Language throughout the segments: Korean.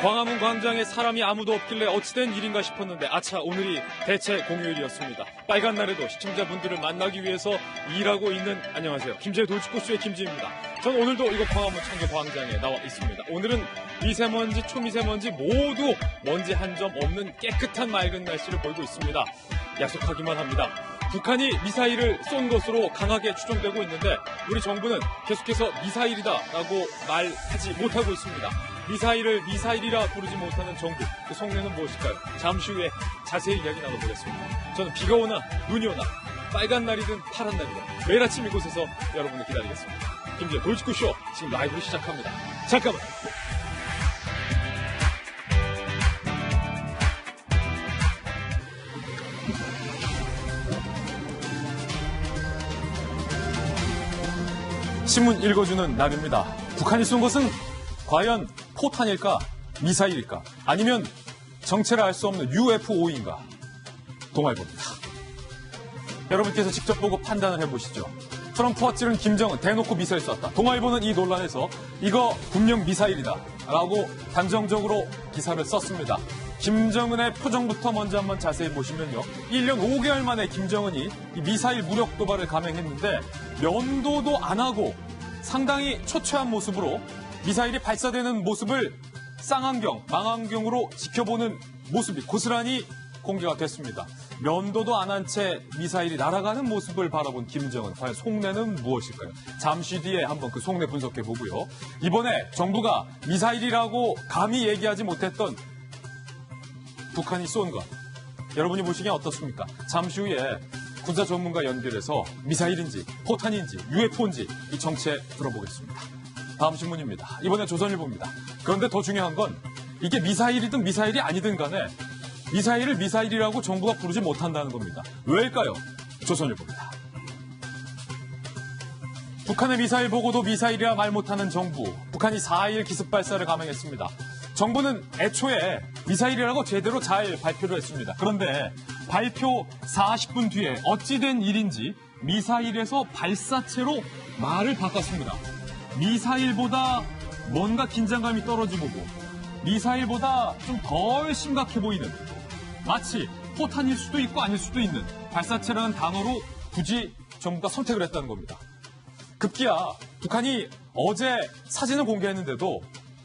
광화문 광장에 사람이 아무도 없길래 어찌된 일인가 싶었는데 아차, 오늘이 대체 공휴일이었습니다. 빨간 날에도 시청자분들을 만나기 위해서 일하고 있는, 안녕하세요, 김제의 돌직구쇼의 김지입니다. 전 오늘도 이곳 광화문 창교 광장에 나와 있습니다. 오늘은 미세먼지, 초미세먼지 모두 먼지 한 점 없는 깨끗한 맑은 날씨를 보이고 있습니다. 약속하기만 합니다. 북한이 미사일을 쏜 것으로 강하게 추정되고 있는데 우리 정부는 계속해서 미사일이다라고 말하지 못하고 있습니다. 미사일을 미사일이라 부르지 못하는 정부, 그 속내는 무엇일까요? 잠시 후에 자세히 이야기 나눠보겠습니다. 저는 비가 오나 눈이 오나 빨간 날이든 파란 날이든 매일 아침 이곳에서 여러분을 기다리겠습니다. 김지의 돌직구쇼 지금 라이브로 시작합니다. 잠깐만. 신문 읽어주는 날입니다. 북한이 쏜 것은 과연 포탄일까? 미사일일까? 아니면 정체를 알 수 없는 UFO인가? 동아일보입니다. 여러분께서 직접 보고 판단을 해보시죠. 트럼프와 찌른 김정은 대놓고 미사일 쐈다. 동아일보는 이 논란에서 이거 분명 미사일이다 라고 단정적으로 기사를 썼습니다. 김정은의 표정부터 먼저 한번 자세히 보시면요. 1년 5개월 만에 김정은이 이 미사일 무력 도발을 감행했는데 면도도 안 하고 상당히 초췌한 모습으로 미사일이 발사되는 모습을 쌍안경, 망안경으로 지켜보는 모습이 고스란히 공개가 됐습니다. 면도도 안 한 채 미사일이 날아가는 모습을 바라본 김정은, 과연 속내는 무엇일까요? 잠시 뒤에 한번 그 속내 분석해 보고요. 이번에 정부가 미사일이라고 감히 얘기하지 못했던 북한이 쏜 것, 여러분이 보시기엔 어떻습니까? 잠시 후에 군사 전문가 연결해서 미사일인지 포탄인지 UFO인지 이 정체 들어보겠습니다. 다음 신문입니다. 이번에 조선일보입니다. 그런데 더 중요한 건 이게 미사일이든 미사일이 아니든 간에 미사일을 미사일이라고 정부가 부르지 못한다는 겁니다. 왜일까요? 조선일보입니다. 북한의 미사일 보고도 미사일이라 말 못하는 정부. 북한이 4일 기습 발사를 감행했습니다. 정부는 애초에 미사일이라고 제대로 잘 발표를 했습니다. 그런데 발표 40분 뒤에 어찌된 일인지 미사일에서 발사체로 말을 바꿨습니다. 미사일보다 뭔가 긴장감이 떨어지고 미사일보다 좀 덜 심각해 보이는, 마치 포탄일 수도 있고 아닐 수도 있는 발사체라는 단어로 굳이 정부가 선택을 했다는 겁니다. 급기야 북한이 어제 사진을 공개했는데도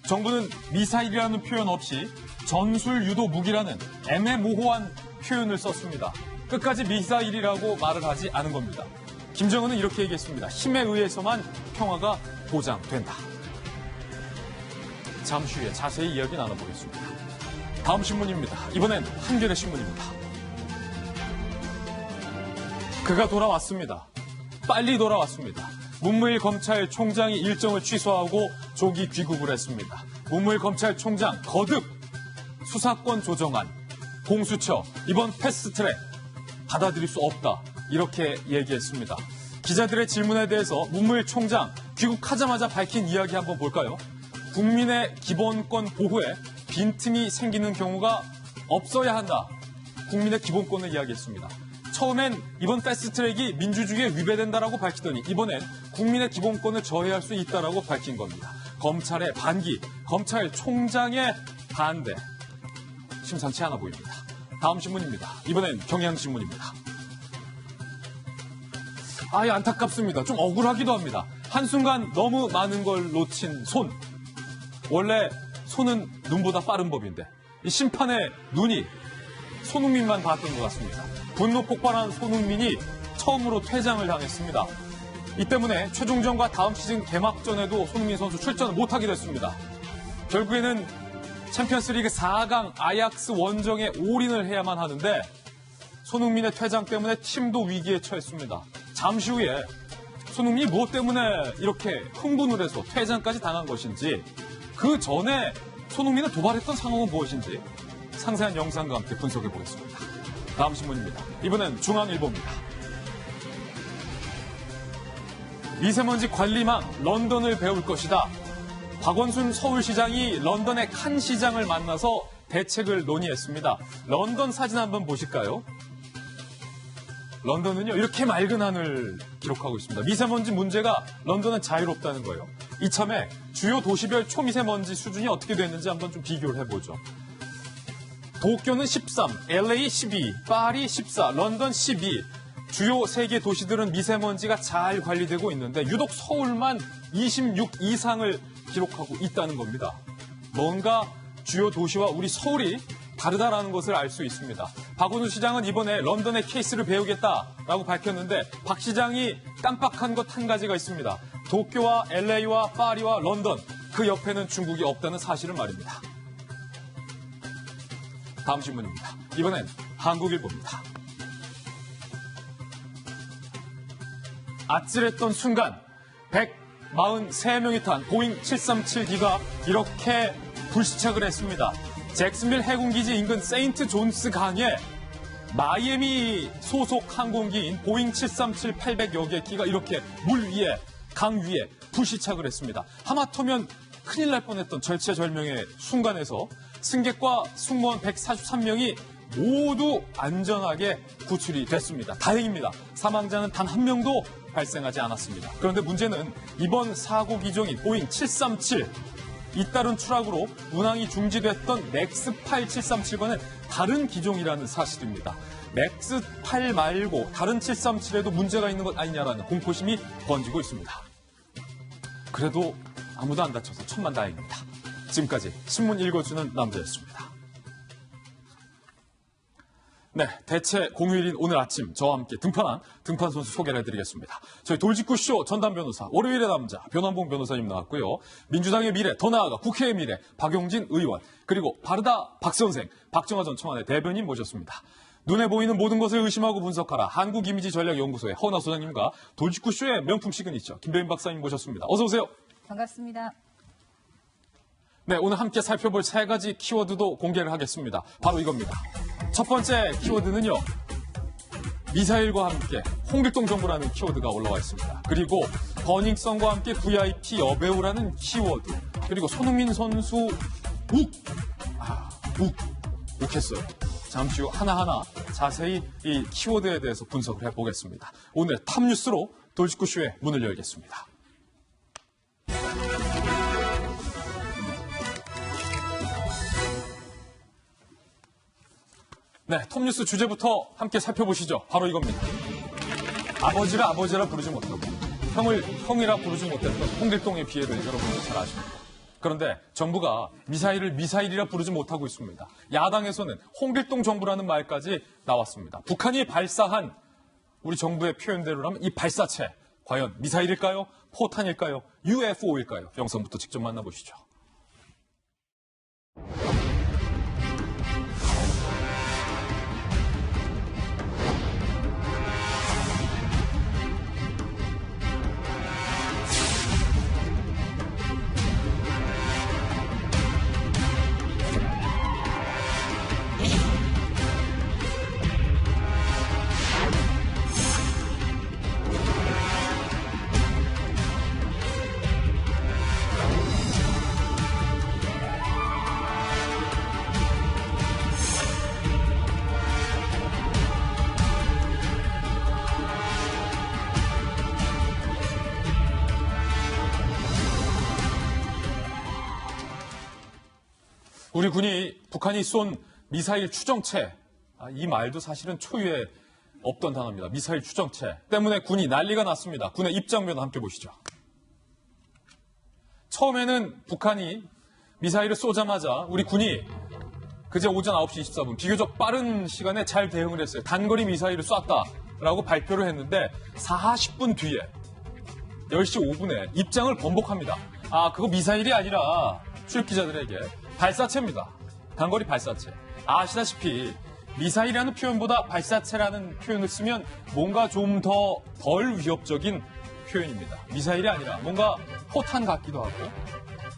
정부는 미사일이라는 표현 없이 전술 유도 무기라는 애매모호한 표현을 썼습니다. 끝까지 미사일이라고 말을 하지 않은 겁니다. 김정은은 이렇게 얘기했습니다. 힘에 의해서만 평화가 보장된다. 잠시 후에 자세히 이야기 나눠보겠습니다. 다음 신문입니다. 이번엔 한겨레 신문입니다. 그가 돌아왔습니다. 빨리 돌아왔습니다. 문무일 검찰총장이 일정을 취소하고 조기 귀국을 했습니다. 문무일 검찰총장 거듭 수사권 조정안, 공수처 이번 패스트트랙 받아들일 수 없다, 이렇게 얘기했습니다. 기자들의 질문에 대해서 문무일 총장 귀국하자마자 밝힌 이야기 한번 볼까요? 국민의 기본권 보호에 빈틈이 생기는 경우가 없어야 한다. 국민의 기본권을 이야기했습니다. 처음엔 이번 패스트트랙이 민주주의에 위배된다라고 밝히더니 이번엔 국민의 기본권을 저해할 수 있다라고 밝힌 겁니다. 검찰의 반기, 검찰총장의 반대. 심상치 않아 보입니다. 다음 신문입니다. 이번엔 경향신문입니다. 안타깝습니다. 좀 억울하기도 합니다. 한순간 너무 많은 걸 놓친 손. 원래 손은 눈보다 빠른 법인데 이 심판의 눈이 손흥민만 봤던 것 같습니다. 분노 폭발한 손흥민이 처음으로 퇴장을 당했습니다. 이 때문에 최종전과 다음 시즌 개막전에도 손흥민 선수 출전을 못하게 됐습니다. 결국에는 챔피언스리그 4강 아약스 원정에 올인을 해야만 하는데 손흥민의 퇴장 때문에 팀도 위기에 처했습니다. 잠시 후에 손흥민이 무엇 때문에 이렇게 흥분을 해서 퇴장까지 당한 것인지, 그 전에 손흥민을 도발했던 상황은 무엇인지 상세한 영상과 함께 분석해 보겠습니다. 다음 신문입니다. 이번엔 중앙일보입니다. 미세먼지 관리망 런던을 배울 것이다. 박원순 서울시장이 런던의 칸 시장을 만나서 대책을 논의했습니다. 런던 사진 한번 보실까요? 런던은요, 이렇게 맑은 하늘 기록하고 있습니다. 미세먼지 문제가 런던은 자유롭다는 거예요. 이참에 주요 도시별 초미세먼지 수준이 어떻게 됐는지 한번 좀 비교를 해보죠. 도쿄는 13, LA 12, 파리 14, 런던 12. 주요 세계 도시들은 미세먼지가 잘 관리되고 있는데 유독 서울만 26 이상을 기록하고 있다는 겁니다. 뭔가 주요 도시와 우리 서울이 다르다라는 것을 알 수 있습니다. 박원순 시장은 이번에 런던의 케이스를 배우겠다라고 밝혔는데 박 시장이 깜빡한 것 한 가지가 있습니다. 도쿄와 LA와 파리와 런던, 그 옆에는 중국이 없다는 사실을 말입니다. 다음 신문입니다. 이번엔 한국일보입니다. 아찔했던 순간 143명이 탄 보잉 737기가 이렇게 불시착을 했습니다. 잭슨빌 해군기지 인근 세인트 존스 강에 마이애미 소속 항공기인 보잉 737-800여 개 기가 이렇게 물 위에, 강 위에 불시착을 했습니다. 하마터면 큰일 날 뻔했던 절체절명의 순간에서 승객과 승무원 143명이 모두 안전하게 구출이 됐습니다. 다행입니다. 사망자는 단 한 명도 발생하지 않았습니다. 그런데 문제는 이번 사고 기종인 보잉 737, 잇따른 추락으로 운항이 중지됐던 맥스 8 737과는 다른 기종이라는 사실입니다. 맥스 8 말고 다른 737에도 문제가 있는 것 아니냐라는 공포심이 번지고 있습니다. 그래도 아무도 안 다쳐서 천만다행입니다. 지금까지 신문 읽어주는 남자였습니다. 네, 대체 공휴일인 오늘 아침 저와 함께 등판한 등판 선수 소개를 해드리겠습니다. 저희 돌직구쇼 전담 변호사, 월요일의 남자 변환봉 변호사님 나왔고요. 민주당의 미래, 더 나아가 국회의 미래 박용진 의원, 그리고 바르다 박 선생, 박정화 전 청와대 대변인 모셨습니다. 눈에 보이는 모든 것을 의심하고 분석하라 한국이미지전략연구소의 허나 소장님과 돌직구쇼의 명품 시그니처 김배인 박사님 모셨습니다. 어서 오세요. 반갑습니다. 네, 오늘 함께 살펴볼 세 가지 키워드도 공개를 하겠습니다. 바로 이겁니다. 첫 번째 키워드는요, 미사일과 함께 홍길동 정부라는 키워드가 올라와 있습니다. 그리고 버닝썬과 함께 VIP 여배우라는 키워드, 그리고 손흥민 선수 욱했어요. 잠시 후 하나하나 자세히 이 키워드에 대해서 분석을 해보겠습니다. 오늘 탑뉴스로 돌직구쇼의 문을 열겠습니다. 네, 톱뉴스 주제부터 함께 살펴보시죠. 바로 이겁니다. 아버지를 아버지라 부르지 못하고 형을 형이라 부르지 못했던 홍길동의 비애를 여러분들 잘 아십니다. 그런데 정부가 미사일을 미사일이라 부르지 못하고 있습니다. 야당에서는 홍길동 정부라는 말까지 나왔습니다. 북한이 발사한 우리 정부의 표현대로라면 이 발사체 과연 미사일일까요? 포탄일까요? UFO일까요? 영상부터 직접 만나보시죠. 우리 군이 북한이 쏜 미사일 추정체, 이 말도 사실은 초유에 없던 단어입니다. 미사일 추정체 때문에 군이 난리가 났습니다. 군의 입장면 함께 보시죠. 처음에는 북한이 미사일을 쏘자마자 우리 군이 그제 오전 9시 24분 비교적 빠른 시간에 잘 대응을 했어요. 단거리 미사일을 쐈다라고 발표를 했는데 40분 뒤에 10시 5분에 입장을 번복합니다. 그거 미사일이 아니라 출입 기자들에게 발사체입니다. 단거리 발사체. 아시다시피 미사일이라는 표현보다 발사체라는 표현을 쓰면 뭔가 좀 더 덜 위협적인 표현입니다. 미사일이 아니라 뭔가 포탄 같기도 하고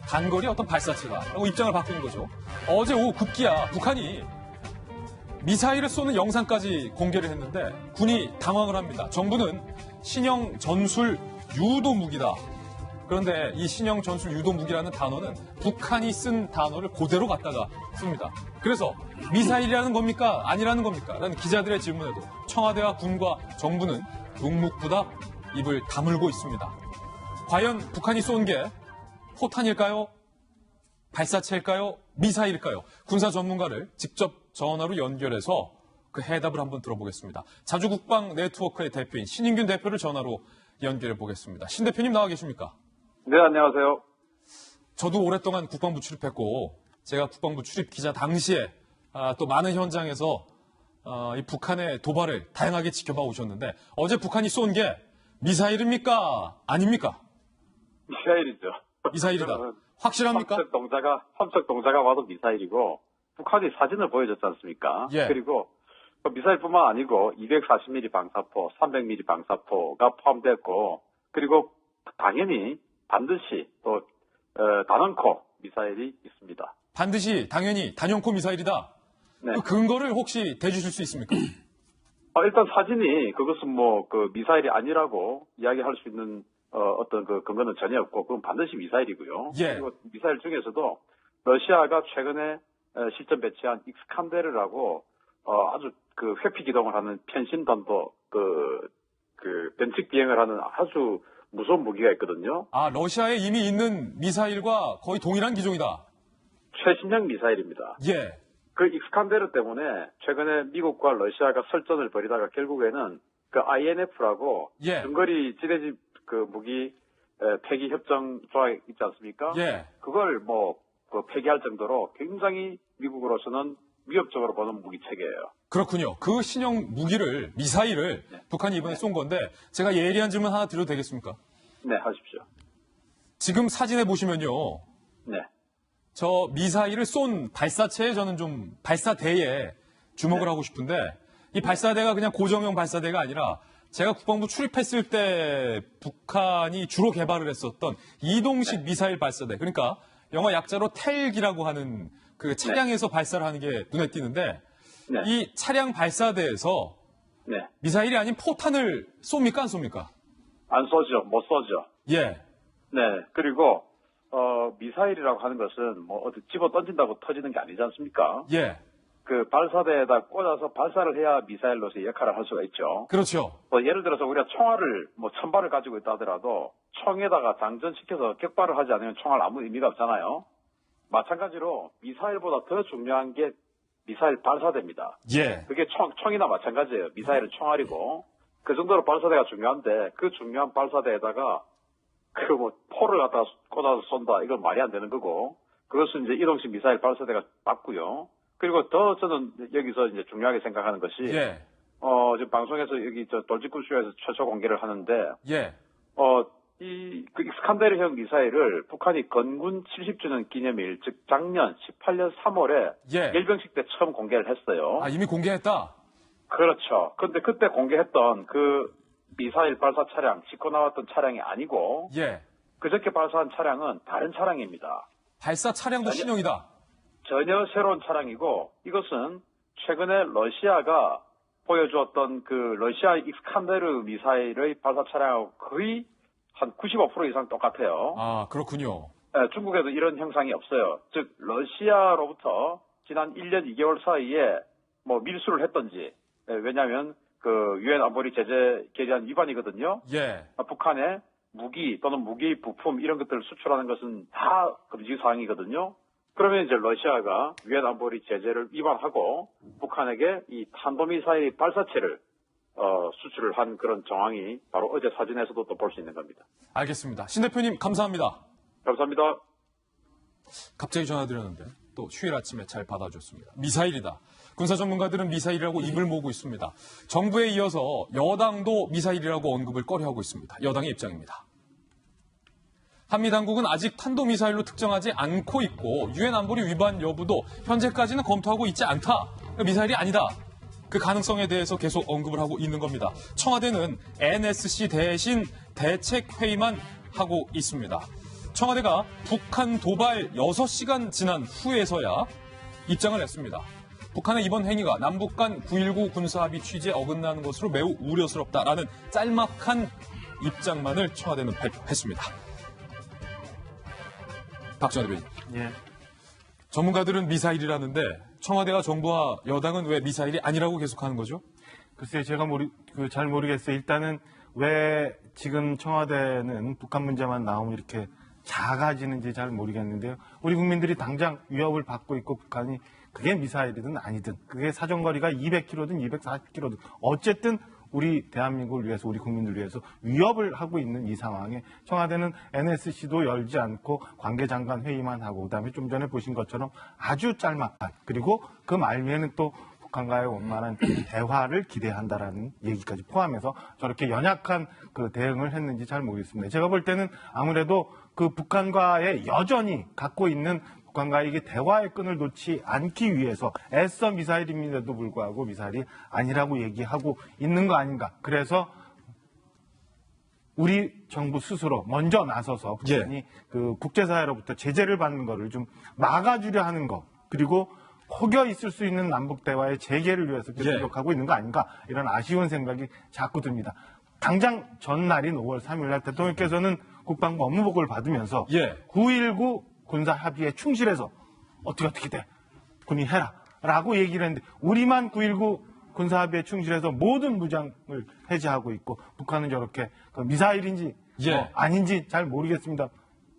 단거리 어떤 발사체다라고 입장을 바꾸는 거죠. 어제 오후 급기야 북한이 미사일을 쏘는 영상까지 공개를 했는데 군이 당황을 합니다. 정부는 신형 전술 유도 무기다. 그런데 이 신형 전술 유도 무기라는 단어는 북한이 쓴 단어를 그대로 갖다가 씁니다. 그래서 미사일이라는 겁니까? 아니라는 겁니까? 라는 기자들의 질문에도 청와대와 군과 정부는 묵묵부답 입을 다물고 있습니다. 과연 북한이 쏜 게 포탄일까요? 발사체일까요? 미사일일까요? 군사 전문가를 직접 전화로 연결해서 그 해답을 한번 들어보겠습니다. 자주국방 네트워크의 대표인 신인균 대표를 전화로 연결해 보겠습니다. 신 대표님 나와 계십니까? 네, 안녕하세요. 저도 오랫동안 국방부 출입했고 제가 국방부 출입 기자 당시에 또 많은 현장에서 이 북한의 도발을 다양하게 지켜봐 오셨는데 어제 북한이 쏜 게 미사일입니까? 아닙니까? 미사일이죠. 미사일이다. 확실합니까? 함척 동자가 와도 미사일이고 북한이 사진을 보여줬지 않습니까? 예. 그리고 미사일뿐만 아니고 240mm 방사포, 300mm 방사포가 포함됐고 그리고 당연히 반드시 또 단원코 미사일이 있습니다. 반드시 당연히 단연코 미사일이다. 네. 그 근거를 혹시 대주실 수 있습니까? 일단 사진이 그것은 그 미사일이 아니라고 이야기할 수 있는 어떤 그 근거는 전혀 없고 그건 반드시 미사일이고요. 예. 그리고 미사일 중에서도 러시아가 최근에 실전 배치한 익스칸데르라고 아주 그 회피 기동을 하는 편신단도 그 변칙 비행을 하는 아주 무서운 무기가 있거든요. 러시아에 이미 있는 미사일과 거의 동일한 기종이다. 최신형 미사일입니다. 예. 그 익스칸데르 때문에 최근에 미국과 러시아가 설전을 벌이다가 결국에는 그 INF라고 예. 중거리 지대지 그 무기 폐기 협정 조약 있지 않습니까? 예. 그걸 그 폐기할 정도로 굉장히 미국으로서는 위협적으로 보는 무기 체계예요. 그렇군요. 그 신형 무기를, 미사일을 네. 북한이 이번에 쏜 건데 제가 예리한 질문 하나 드려도 되겠습니까? 네, 하십시오. 지금 사진에 보시면요. 네. 저 미사일을 쏜 발사체에 저는 좀 발사대에 주목을 네. 하고 싶은데 이 발사대가 그냥 고정형 발사대가 아니라 제가 국방부 출입했을 때 북한이 주로 개발을 했었던 이동식 미사일 발사대. 그러니까 영어 약자로 텔기라고 하는 그 차량에서 발사를 하는 게 눈에 띄는데 네. 이 차량 발사대에서 네. 미사일이 아닌 포탄을 쏩니까 안 쏩니까? 안 쏘죠. 못 쏘죠. 예. 네. 그리고 미사일이라고 하는 것은 어디 집어 던진다고 터지는 게 아니지 않습니까? 예. 그 발사대에다 꽂아서 발사를 해야 미사일로서의 역할을 할 수가 있죠. 그렇죠. 예를 들어서 우리가 총알을 1000발을 가지고 있다 하더라도 총에다가 장전시켜서 격발을 하지 않으면 총알 아무 의미가 없잖아요. 마찬가지로 미사일보다 더 중요한 게 미사일 발사대입니다. 예. 그게 총이나 마찬가지예요. 미사일은 총알이고 그 정도로 발사대가 중요한데 그 중요한 발사대에다가 포를 갖다가 꽂아서 쏜다. 이건 말이 안 되는 거고 그것은 이제 이동식 미사일 발사대가 맞고요. 그리고 더 저는 여기서 이제 중요하게 생각하는 것이 예. 지금 방송에서 여기 돌직구쇼에서 최초 공개를 하는데 예. 그 익스칸데르형 미사일을 북한이 건군 70주년 기념일 즉 작년 18년 3월에 예. 열병식 때 처음 공개를 했어요. 이미 공개했다. 그렇죠. 근데 그때 공개했던 그 미사일 발사 차량, 싣고 나왔던 차량이 아니고 예. 그저께 발사한 차량은 다른 차량입니다. 발사 차량도 신형이다. 전혀 새로운 차량이고 이것은 최근에 러시아가 보여주었던 그 러시아 익스칸데르 미사일의 발사 차량하고 거의 한 95% 이상 똑같아요. 그렇군요. 네, 중국에도 이런 형상이 없어요. 즉 러시아로부터 지난 1년 2개월 사이에 밀수를 했던지 왜냐하면 그 유엔 안보리 제재 계제안 위반이거든요. 예. 북한에 무기 또는 무기 부품 이런 것들을 수출하는 것은 다 금지 사항이거든요. 그러면 이제 러시아가 유엔 안보리 제재를 위반하고 북한에게 이 탄도미사일 발사체를 수출을 한 그런 정황이 바로 어제 사진에서도 또 볼 수 있는 겁니다. 알겠습니다. 신 대표님 감사합니다. 감사합니다. 갑자기 전화드렸는데 또 휴일 아침에 잘 받아줬습니다. 미사일이다. 군사 전문가들은 미사일이라고 입을 모으고 있습니다. 정부에 이어서 여당도 미사일이라고 언급을 꺼려하고 있습니다. 여당의 입장입니다. 한미 당국은 아직 탄도미사일로 특정하지 않고 있고 유엔 안보리 위반 여부도 현재까지는 검토하고 있지 않다. 미사일이 아니다. 그 가능성에 대해서 계속 언급을 하고 있는 겁니다. 청와대는 NSC 대신 대책회의만 하고 있습니다. 청와대가 북한 도발 6시간 지난 후에서야 입장을 냈습니다. 북한의 이번 행위가 남북 간 9.19 군사합의 취지에 어긋나는 것으로 매우 우려스럽다라는 짤막한 입장만을 청와대는 발표했습니다. 박정희 대변인. 예. 전문가들은 미사일이라는데 청와대와 정부와 여당은 왜 미사일이 아니라고 계속하는 거죠? 글쎄요, 제가 잘 모르겠어요. 일단은 왜 지금 청와대는 북한 문제만 나오면 이렇게 작아지는지 잘 모르겠는데요. 우리 국민들이 당장 위협을 받고 있고 북한이 그게 미사일이든 아니든 그게 사정거리가 200km든 240km든 어쨌든 우리 대한민국을 위해서 우리 국민들을 위해서 위협을 하고 있는 이 상황에 청와대는 NSC도 열지 않고 관계장관 회의만 하고 그다음에 좀 전에 보신 것처럼 아주 짤막한 그리고 그 말미에는 또 북한과의 원만한 대화를 기대한다라는 얘기까지 포함해서 저렇게 연약한 그 대응을 했는지 잘 모르겠습니다. 제가 볼 때는 아무래도 그 북한과의 여전히 갖고 있는 북한과의 이게 대화의 끈을 놓지 않기 위해서 애써 미사일임에도 불구하고 미사일이 아니라고 얘기하고 있는 거 아닌가. 그래서 우리 정부 스스로 먼저 나서서 북한이 그 국제사회로부터 제재를 받는 거를 좀 막아주려 하는 거. 그리고 혹여 있을 수 있는 남북 대화의 재개를 위해서 계속 노력하고 있는 거 아닌가. 이런 아쉬운 생각이 자꾸 듭니다. 당장 전날인 5월 3일 날 대통령께서는 국방부 업무보고를 받으면서 9.19 군사 합의에 충실해서 어떻게 돼 군이 해라 라고 얘기를 했는데 우리만 9.19 군사 합의에 충실해서 모든 무장을 해제하고 있고 북한은 저렇게 그 미사일인지 아닌지 잘 모르겠습니다.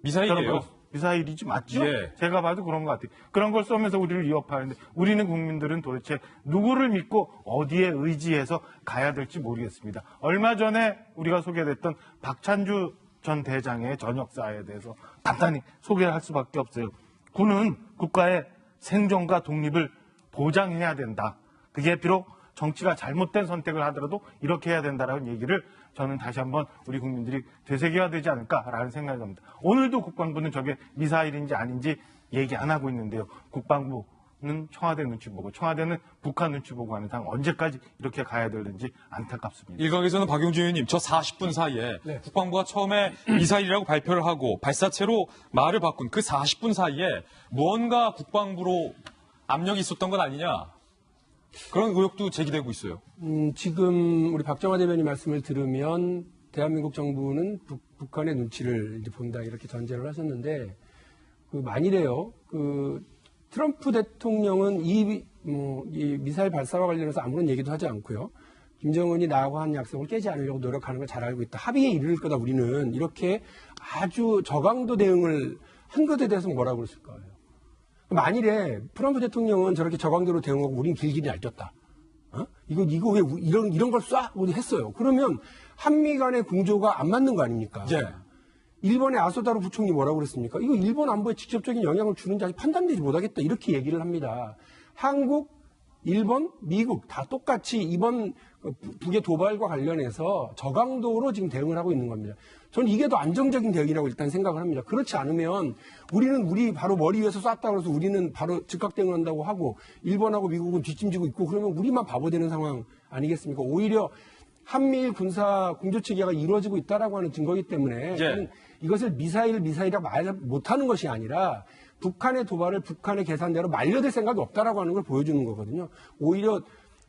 미사일이에요? 미사일이지 맞죠? 제가 봐도 그런 것 같아요. 그런 걸 쏘면서 우리를 위협하는데 우리는 국민들은 도대체 누구를 믿고 어디에 의지해서 가야 될지 모르겠습니다. 얼마 전에 우리가 소개됐던 박찬주 전 대장의 전역사에 대해서 간단히 소개할 수밖에 없어요. 군은 국가의 생존과 독립을 보장해야 된다. 그게 비록 정치가 잘못된 선택을 하더라도 이렇게 해야 된다라는 얘기를 저는 다시 한번 우리 국민들이 되새겨야 되지 않을까라는 생각이 듭니다. 오늘도 국방부는 저게 미사일인지 아닌지 얘기 안 하고 있는데요. 국방부는 청와대 눈치 보고 청와대는 북한 눈치 보고 하는 상 언제까지 이렇게 가야 되는지 안타깝습니다. 일각에서는 박용진 의원님 저 40분 사이에 국방부가 처음에 미사일이라고 발표를 하고 발사체로 말을 바꾼 그 40분 사이에 무언가 국방부로 압력이 있었던 건 아니냐. 그런 의혹도 제기되고 있어요. 지금 우리 박정화 대변인 말씀을 들으면 대한민국 정부는 북한의 눈치를 이제 본다 이렇게 전제를 하셨는데 그 만일에요. 그 트럼프 대통령은 이 미사일 발사와 관련해서 아무런 얘기도 하지 않고요. 김정은이 나하고 한 약속을 깨지 않으려고 노력하는 걸 잘 알고 있다. 합의에 이를 거다 우리는 이렇게 아주 저강도 대응을 한 것에 대해서 뭐라고 그랬을까요? 만일에 트럼프 대통령은 저렇게 저강도로 대응하고 우린 길길이 날뛰었다. 이거 왜 이런 걸 쏴? 했어요. 그러면 한미 간의 공조가 안 맞는 거 아닙니까? 일본의 아소다로 부총리 뭐라고 그랬습니까? 이거 일본 안보에 직접적인 영향을 주는지 아직 판단되지 못하겠다. 이렇게 얘기를 합니다. 한국, 일본, 미국 다 똑같이 이번 북의 도발과 관련해서 저강도로 지금 대응을 하고 있는 겁니다. 저는 이게 더 안정적인 대응이라고 일단 생각을 합니다. 그렇지 않으면 우리 바로 머리 위에서 쐈다고 해서 우리는 바로 즉각 대응한다고 하고 일본하고 미국은 뒷짐지고 있고 그러면 우리만 바보 되는 상황 아니겠습니까? 오히려 한미일 군사 공조 체계가 이루어지고 있다라고 하는 증거이기 때문에 저는 이것을 미사일이라고 말 못하는 것이 아니라 북한의 도발을 북한의 계산대로 말려들 생각이 없다라고 하는 걸 보여주는 거거든요. 오히려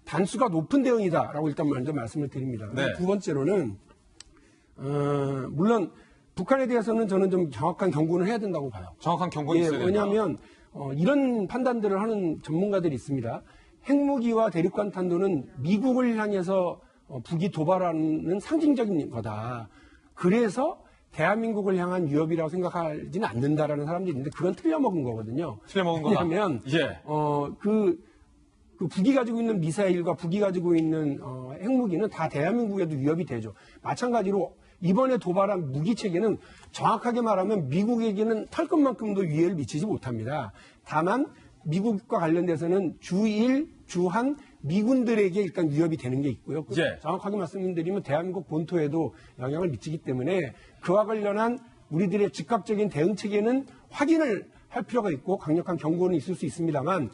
단수가 높은 대응이다라고 일단 먼저 말씀을 드립니다. 두 번째로는 물론 북한에 대해서는 저는 좀 정확한 경고는 해야 된다고 봐요. 정확한 경고는 있어야 된다. 왜냐하면 이런 판단들을 하는 전문가들이 있습니다. 핵무기와 대륙간 탄도는 미국을 향해서 북이 도발하는 상징적인 거다. 그래서 대한민국을 향한 위협이라고 생각하지는 않는다라는 사람들이 있는데 그건 틀려먹은 거거든요. 틀려먹은 거다. 왜냐하면 그 북이 가지고 있는 미사일과 북이 가지고 있는 핵무기는 다 대한민국에도 위협이 되죠. 마찬가지로 이번에 도발한 무기 체계는 정확하게 말하면 미국에게는 털끝만큼도 위해를 미치지 못합니다. 다만 미국과 관련돼서는 주1, 주한 미군들에게 일단 위협이 되는 게 있고요. 정확하게 말씀드리면 대한민국 본토에도 영향을 미치기 때문에 그와 관련한 우리들의 즉각적인 대응 체계는 확인을 할 필요가 있고 강력한 경고는 있을 수 있습니다만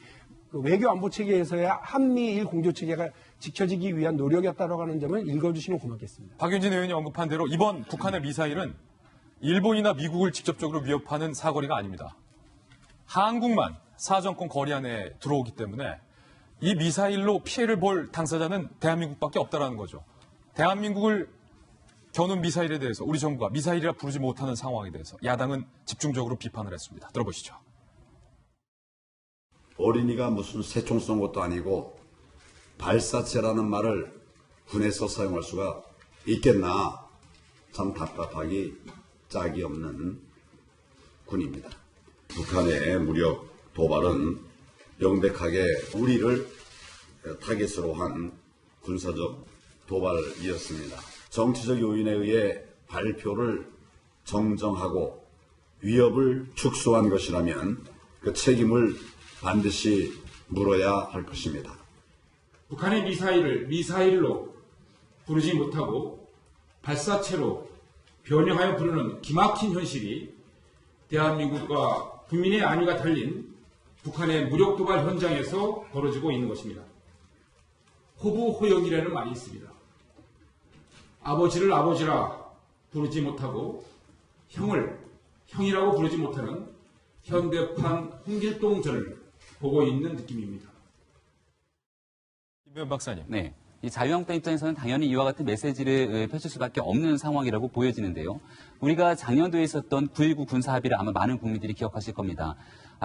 그 외교 안보 체계에서의 한미일 공조 체계가 지켜지기 위한 노력이었다고 하는 점을 읽어주시면 고맙겠습니다. 박윤진 의원이 언급한 대로 이번 북한의 미사일은 일본이나 미국을 직접적으로 위협하는 사거리가 아닙니다. 한국만 사정권 거리 안에 들어오기 때문에 이 미사일로 피해를 볼 당사자는 대한민국밖에 없다는 거죠. 대한민국을 겨눈 미사일에 대해서 우리 정부가 미사일이라 부르지 못하는 상황에 대해서 야당은 집중적으로 비판을 했습니다. 들어보시죠. 어린이가 무슨 새총 쏜 것도 아니고 발사체라는 말을 군에서 사용할 수가 있겠나. 참 답답하기 짝이 없는 군입니다. 북한의 무력 도발은 명백하게 우리를 타깃으로 한 군사적 도발이었습니다. 정치적 요인에 의해 발표를 정정하고 위협을 축소한 것이라면 그 책임을 반드시 물어야 할 것입니다. 북한의 미사일을 미사일로 부르지 못하고 발사체로 변형하여 부르는 기막힌 현실이 대한민국과 국민의 안위가 달린 북한의 무력 도발 현장에서 벌어지고 있는 것입니다. 호부호영이라는 말이 있습니다. 아버지를 아버지라 부르지 못하고 형을 형이라고 부르지 못하는 현대판 홍길동전을 보고 있는 느낌입니다. 김병현 박사님. 네. 이 자유한국당 입장에서는 당연히 이와 같은 메시지를 펼칠 수밖에 없는 상황이라고 보여지는데요. 우리가 작년도에 있었던 9.19 군사합의를 아마 많은 국민들이 기억하실 겁니다.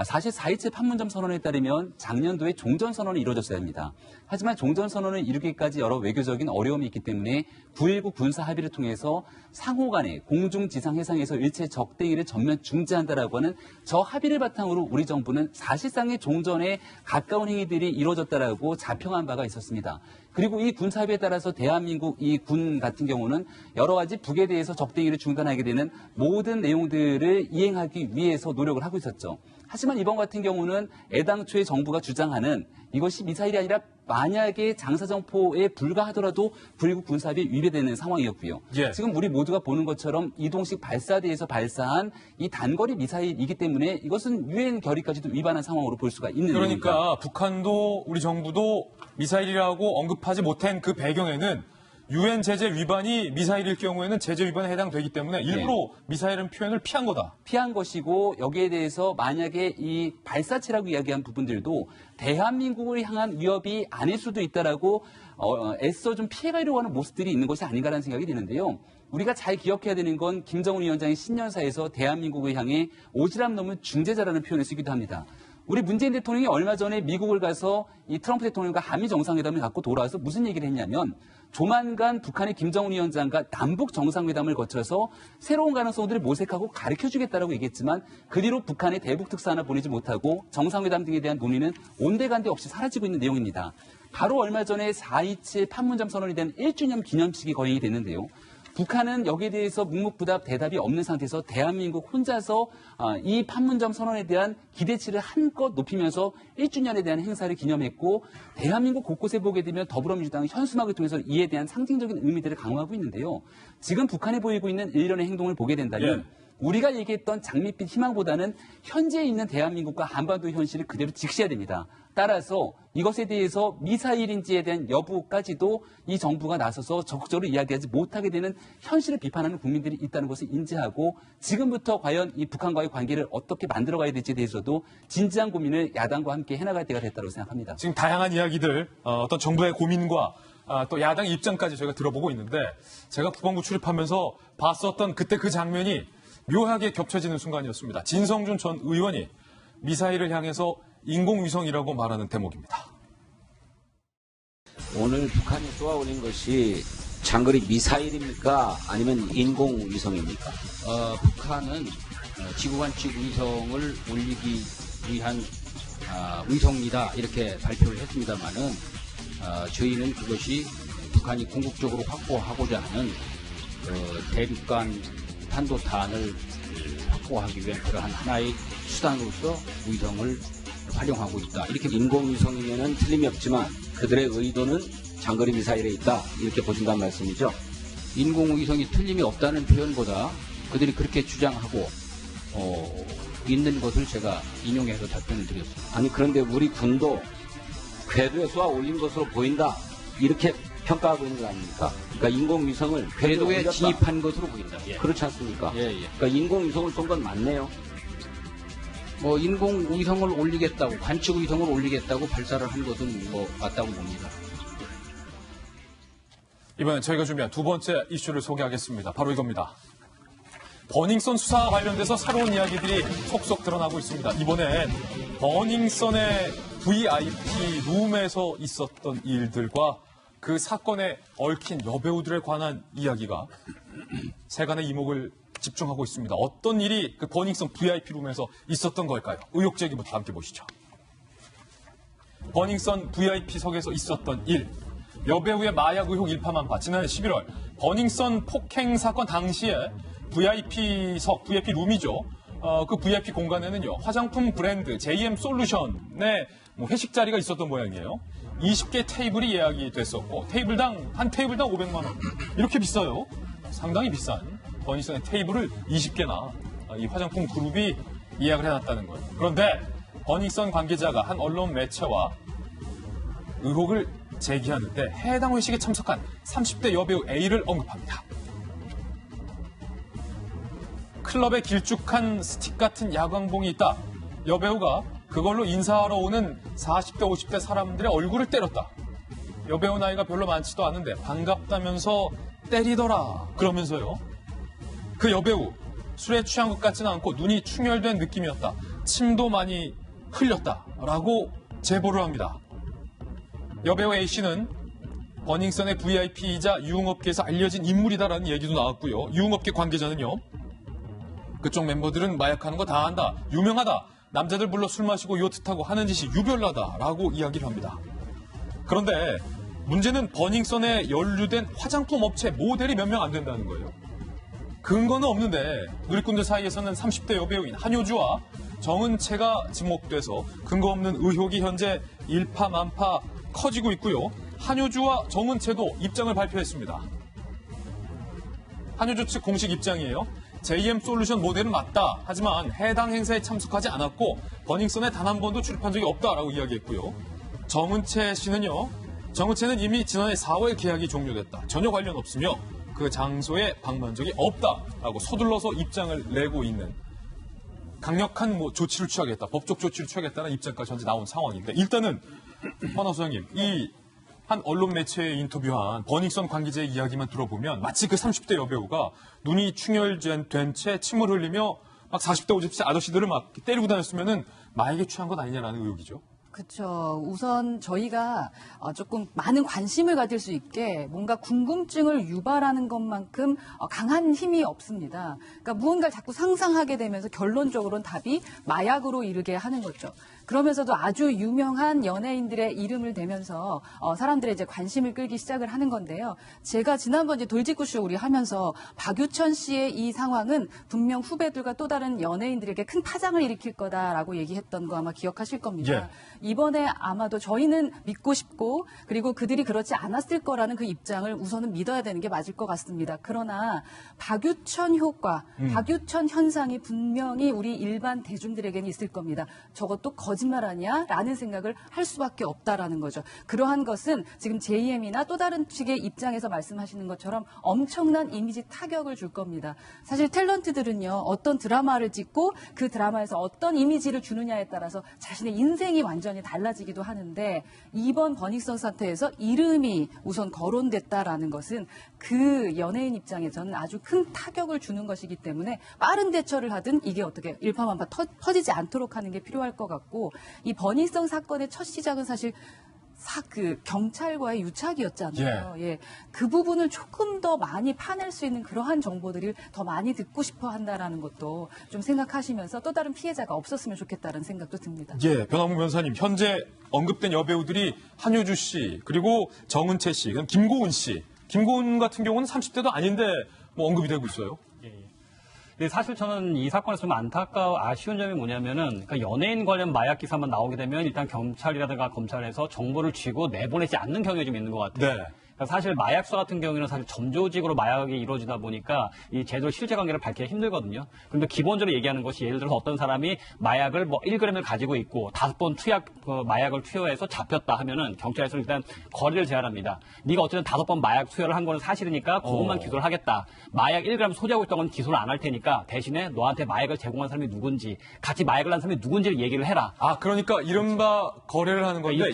사실 4.27 판문점 선언에 따르면 작년도에 종전선언이 이루어졌어야 합니다. 하지만 종전선언을 이루기까지 여러 외교적인 어려움이 있기 때문에 9.19 군사합의를 통해서 상호 간에 공중, 지상, 해상에서 일체 적대기를 전면 중지한다라고 하는 저 합의를 바탕으로 우리 정부는 사실상의 종전에 가까운 행위들이 이루어졌다라고 자평한 바가 있었습니다. 그리고 이 군사합의에 따라서 대한민국 이 군 같은 경우는 여러 가지 북에 대해서 적대기를 중단하게 되는 모든 내용들을 이행하기 위해서 노력을 하고 있었죠. 하지만 이번 같은 경우는 애당초에 정부가 주장하는 이것이 미사일이 아니라 만약에 장사정포에 불과하더라도 9.19 군사합의에 위배되는 상황이었고요. 예. 지금 우리 모두가 보는 것처럼 이동식 발사대에서 발사한 이 단거리 미사일이기 때문에 이것은 유엔 결의까지도 위반한 상황으로 볼 수가 있는 그러니까 내용입니다. 북한도 우리 정부도 미사일이라고 언급하지 못한 그 배경에는 유엔 제재 위반이 미사일일 경우에는 제재 위반에 해당되기 때문에 일부러 미사일은 표현을 피한 거다. 피한 것이고 여기에 대해서 만약에 이 발사체라고 이야기한 부분들도 대한민국을 향한 위협이 아닐 수도 있다라고 애써 좀 피해가려고 하는 모습들이 있는 것이 아닌가라는 생각이 드는데요. 우리가 잘 기억해야 되는 건 김정은 위원장이 신년사에서 대한민국을 향해 오지랖 넘은 중재자라는 표현을 쓰기도 합니다. 우리 문재인 대통령이 얼마 전에 미국을 가서 이 트럼프 대통령과 한미 정상회담을 갖고 돌아와서 무슨 얘기를 했냐면 조만간 북한의 김정은 위원장과 남북 정상회담을 거쳐서 새로운 가능성들을 모색하고 가르쳐주겠다라고 얘기했지만 그 뒤로 북한의 대북 특사 하나 보내지 못하고 정상회담 등에 대한 논의는 온데간데 없이 사라지고 있는 내용입니다. 바로 얼마 전에 4.27 판문점 선언이 된 1주년 기념식이 거행이 됐는데요. 북한은 여기에 대해서 묵묵부답 대답이 없는 상태에서 대한민국 혼자서 이 판문점 선언에 대한 기대치를 한껏 높이면서 1주년에 대한 행사를 기념했고 대한민국 곳곳에 보게 되면 더불어민주당은 현수막을 통해서 이에 대한 상징적인 의미들을 강화하고 있는데요. 지금 북한이 보이고 있는 일련의 행동을 보게 된다면 우리가 얘기했던 장밋빛 희망보다는 현재에 있는 대한민국과 한반도 현실을 그대로 직시해야 됩니다. 따라서 이것에 대해서 미사일인지에 대한 여부까지도 이 정부가 나서서 적극적으로 이야기하지 못하게 되는 현실을 비판하는 국민들이 있다는 것을 인지하고 지금부터 과연 이 북한과의 관계를 어떻게 만들어가야 될지에 대해서도 진지한 고민을 야당과 함께 해나갈 때가 됐다고 생각합니다. 지금 다양한 이야기들, 어떤 정부의 고민과 또 야당 입장까지 저희가 들어보고 있는데 제가 국방부 출입하면서 봤었던 그때 그 장면이 묘하게 ገብ쳐지는 순간이었습니다. 진성준 전 의원이 미사일을 향해서 인공위성이라고 말하는 대목입니다. 오늘 북한이 쏘아올린 것이 장거리 미사일입니까? 아니면 인공위성입니까? 북한은 지구관측 위성을 올리기 위한 위성이다 이렇게 발표를 했습니다만은 저희는 그것이 북한이 궁극적으로 확보하고자 하는 대륙간 탄도탄을 확보하기 위한 그러한 하나의 수단으로서 위성을 활용하고 있다. 이렇게 인공위성이면은 틀림이 없지만 그들의 의도는 장거리 미사일에 있다. 이렇게 보신다는 말씀이죠. 인공위성이 틀림이 없다는 표현보다 그들이 그렇게 주장하고 있는 것을 제가 인용해서 답변을 드렸습니다. 아니 그런데 우리 군도 궤도에 쏘아 올린 것으로 보인다. 이렇게 평가하고 있는 거 아닙니까? 그러니까 인공위성을 궤도에 올렸다. 진입한 것으로 보인다. 예. 그렇지 않습니까? 예. 그러니까 인공위성을 쏜 건 맞네요. 인공위성을 올리겠다고, 관측위성을 올리겠다고 발사를 한 것은 맞다고 봅니다. 이번엔 저희가 준비한 두 번째 이슈를 소개하겠습니다. 바로 이겁니다. 버닝썬 수사와 관련돼서 새로운 이야기들이 속속 드러나고 있습니다. 이번엔 버닝썬의 VIP 룸에서 있었던 일들과 그 사건에 얽힌 여배우들에 관한 이야기가 세간의 이목을 집중하고 있습니다. 어떤 일이 그 버닝썬 VIP 룸에서 있었던 걸까요? 의혹 제기부터 함께 보시죠. 버닝썬 VIP석에서 있었던 일. 여배우의 마약 의혹 일파만파. 지난해 11월 버닝썬 폭행 사건 당시에 VIP석, VIP 룸이죠. 그 VIP 공간에는요, 화장품 브랜드 JM 솔루션의 회식 자리가 있었던 모양이에요. 20개 테이블이 예약이 됐었고, 한 테이블당 500만 원. 이렇게 비싸요. 상당히 비싼 버닝썬의 테이블을 20개나 이 화장품 그룹이 예약을 해놨다는 거예요. 그런데 버닝썬 관계자가 한 언론 매체와 의혹을 제기하는데 해당 회식에 참석한 30대 여배우 A를 언급합니다. 클럽에 길쭉한 스틱 같은 야광봉이 있다. 여배우가 그걸로 인사하러 오는 40대, 50대 사람들의 얼굴을 때렸다. 여배우 나이가 별로 많지도 않은데 반갑다면서 때리더라. 그러면서요. 그 여배우 술에 취한 것 같지는 않고 눈이 충혈된 느낌이었다. 침도 많이 흘렸다라고 제보를 합니다. 여배우 A씨는 버닝썬의 VIP이자 유흥업계에서 알려진 인물이다라는 얘기도 나왔고요. 유흥업계 관계자는요. 그쪽 멤버들은 마약하는 거 다 안다. 유명하다. 남자들 불러 술 마시고 요트 타고 하는 짓이 유별나다라고 이야기를 합니다. 그런데 문제는 버닝썬에 연루된 화장품 업체 모델이 몇 명 안 된다는 거예요. 근거는 없는데 누리꾼들 사이에서는 30대 여배우인 한효주와 정은채가 지목돼서 근거 없는 의혹이 현재 일파만파 커지고 있고요. 한효주와 정은채도 입장을 발표했습니다. 한효주 측 공식 입장이에요. JM 솔루션 모델은 맞다. 하지만 해당 행사에 참석하지 않았고 버닝썬에 단 한 번도 출입한 적이 없다라고 이야기했고요. 정은채 씨는요. 정은채는 이미 지난해 4월 계약이 종료됐다. 전혀 관련 없으며 그 장소에 방문한 적이 없다라고 서둘러서 입장을 내고 있는 강력한 조치를 취하겠다. 법적 조치를 취하겠다는 입장까지 현재 나온 상황인데 일단은 허나 소장님 이 한 언론 매체에 인터뷰한 버닝썬 관계자의 이야기만 들어보면 마치 그 30대 여배우가 눈이 충혈된 채 침을 흘리며 막 40대 50대 아저씨들을 막 때리고 다녔으면은 마약에 취한 것 아니냐라는 의혹이죠. 그렇죠. 우선 저희가 조금 많은 관심을 가질 수 있게 뭔가 궁금증을 유발하는 것만큼 강한 힘이 없습니다. 그러니까 무언가를 자꾸 상상하게 되면서 결론적으로는 답이 마약으로 이르게 하는 거죠. 그러면서도 아주 유명한 연예인들의 이름을 대면서 사람들의 이제 관심을 끌기 시작을 하는 건데요. 제가 지난번 이제 돌직구쇼 우리 하면서 박유천 씨의 이 상황은 분명 후배들과 또 다른 연예인들에게 큰 파장을 일으킬 거다라고 얘기했던 거 아마 기억하실 겁니다. 예. 이번에 아마도 저희는 믿고 싶고 그리고 그들이 그렇지 않았을 거라는 그 입장을 우선은 믿어야 되는 게 맞을 것 같습니다. 그러나 박유천 효과, 박유천 현상이 분명히 우리 일반 대중들에게는 있을 겁니다. 저것도 거짓말 아니야? 라는 생각을 할 수밖에 없다라는 거죠. 그러한 것은 지금 JM이나 또 다른 측의 입장에서 말씀하시는 것처럼 엄청난 이미지 타격을 줄 겁니다. 사실 탤런트들은요. 어떤 드라마를 찍고 그 드라마에서 어떤 이미지를 주느냐에 따라서 자신의 인생이 완전히 달라지기도 하는데 이번 버닝썬 사태에서 이름이 우선 거론됐다라는 것은 그 연예인 입장에서는 아주 큰 타격을 주는 것이기 때문에 빠른 대처를 하든 이게 어떻게 일파만파 터지지 않도록 하는 게 필요할 것 같고 이 버닝썬 사건의 첫 시작은 사실 그 경찰과의 유착이었잖아요. 예. 그 부분을 조금 더 많이 파낼 수 있는 그러한 정보들을 더 많이 듣고 싶어 한다라는 것도 좀 생각하시면서 또 다른 피해자가 없었으면 좋겠다는 생각도 듭니다. 예, 변함우 변호사님, 현재 언급된 여배우들이 한효주 씨, 그리고 정은채 씨, 그럼 김고은 씨. 김고은 같은 경우는 30대도 아닌데 언급이 되고 있어요. 네, 사실 저는 이 사건에서 좀 아쉬운 점이 뭐냐면은, 그러니까 연예인 관련 마약 기사만 나오게 되면 일단 경찰이라든가 검찰에서 정보를 쥐고 내보내지 않는 경우가 좀 있는 것 같아요. 네. 그러니까 사실 마약 수사 같은 경우에는 사실 점조직으로 마약이 이루어지다 보니까 이 제대로 실제관계를 밝히기가 힘들거든요. 그런데 기본적으로 얘기하는 것이 예를 들어서 어떤 사람이 마약을 1g을 가지고 있고 5번 마약을 투여해서 잡혔다 하면은 경찰에서 일단 거리를 제한합니다. 네가 어쨌든 5번 마약 투여를 한 거는 사실이니까 그것만 기소를 하겠다. 마약 1g 소지하고 있던 건 기소를 안 할 테니까 대신에 너한테 마약을 제공한 사람이 누군지 같이 마약을 한 사람이 누군지를 얘기를 해라. 아, 그러니까 이른바 거래를 하는 건데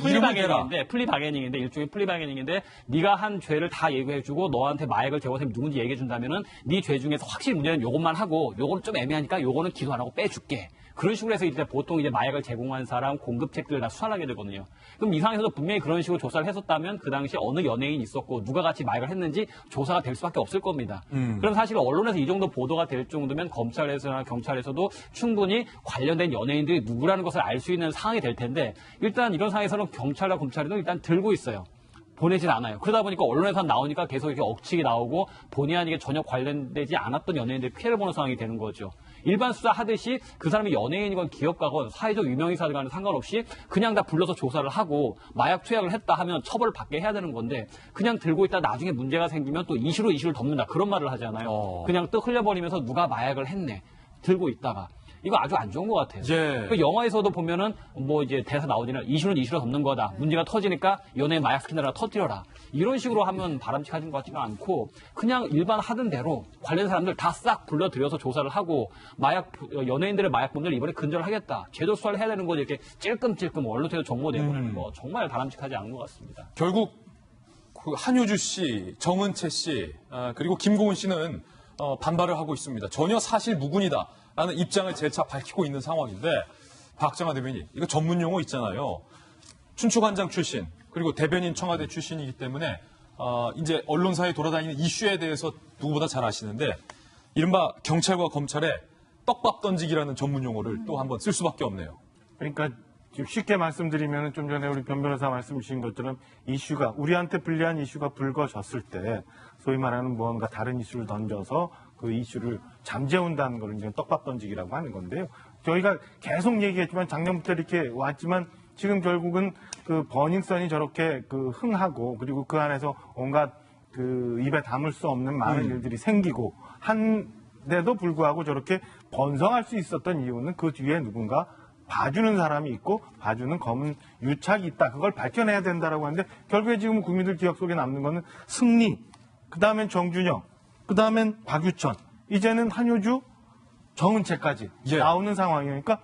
플리바게닝인데 일종의 플리바게닝인데 네가 이러이러한 죄를 다 얘기해주고 너한테 마약을 제공한 사람이 누군지 얘기해준다면은 네 죄 중에서 확실히 문제는 요것만 하고 요거는 좀 애매하니까 요거는 기소 안 하고 빼줄게. 그런 식으로 해서 이제 보통 이제 마약을 제공한 사람 공급책들을 다 수사를 하게 되거든요. 그럼 이 상황에서도 분명히 그런 식으로 조사를 했었다면 그 당시 어느 연예인이 있었고 누가 같이 마약을 했는지 조사가 될 수밖에 없을 겁니다. 그럼 사실 언론에서 이 정도 보도가 될 정도면 검찰에서나 경찰에서도 충분히 관련된 연예인들이 누구라는 것을 알 수 있는 상황이 될 텐데 일단 이런 상황에서는 경찰과 검찰은 일단 들고 있어요. 보내진 않아요. 그러다 보니까 언론에서 나오니까 계속 이렇게 억측이 나오고 본의 아니게 전혀 관련되지 않았던 연예인들이 피해를 보는 상황이 되는 거죠. 일반 수사 하듯이 그 사람이 연예인이건 기업가건 사회적 유명인사들과는 상관없이 그냥 다 불러서 조사를 하고 마약 투약을 했다 하면 처벌을 받게 해야 되는 건데 그냥 들고 있다 나중에 문제가 생기면 또 이슈를 덮는다 그런 말을 하잖아요. 그냥 또 흘려버리면서 누가 마약을 했네. 들고 있다가. 이거 아주 안 좋은 것 같아요. 예. 그 영화에서도 보면은 뭐 이제 대사 나오지는 이슈는 이슈로 덮는 거다. 문제가 터지니까 연예인 마약 스캔들을 터뜨려라. 이런 식으로 하면 바람직하진 것 같지가 않고 그냥 일반 하던 대로 관련 사람들 다 싹 불러들여서 조사를 하고 연예인들의 마약범들 이번에 근절을 하겠다. 제도 수사를 해야 되는 거지 이렇게 찔끔찔끔 언론에서 정보 내보내는 거 정말 바람직하지 않은 것 같습니다. 결국 그 한효주 씨, 정은채 씨, 그리고 김고은 씨는 반발을 하고 있습니다. 전혀 사실 무근이다. 라는 입장을 재차 밝히고 있는 상황인데 박정아 대변인 이거 전문 용어 있잖아요. 춘추관장 출신 그리고 대변인 청와대 출신이기 때문에 이제 언론사에 돌아다니는 이슈에 대해서 누구보다 잘 아시는데 이른바 경찰과 검찰의 떡밥 던지기라는 전문 용어를 또 한번 쓸 수밖에 없네요. 그러니까 쉽게 말씀드리면 좀 전에 우리 변 변호사 말씀 주신 것처럼 이슈가 우리한테 불리한 이슈가 불거졌을 때 소위 말하는 무언가 다른 이슈를 던져서 그 이슈를 잠재운다는 걸 이제 떡밥 던지기라고 하는 건데요. 저희가 계속 얘기했지만 작년부터 이렇게 왔지만 지금 결국은 그 버닝썬이 저렇게 그 흥하고 그리고 그 안에서 온갖 그 입에 담을 수 없는 많은 일들이 생기고 한데도 불구하고 저렇게 번성할 수 있었던 이유는 그 뒤에 누군가 봐주는 사람이 있고 봐주는 검은 유착이 있다. 그걸 밝혀내야 된다라고 하는데 결국에 지금 국민들 기억 속에 남는 거는 승리, 그 다음엔 정준영, 그 다음엔 박유천, 이제는 한효주, 정은채까지 나오는 상황이니까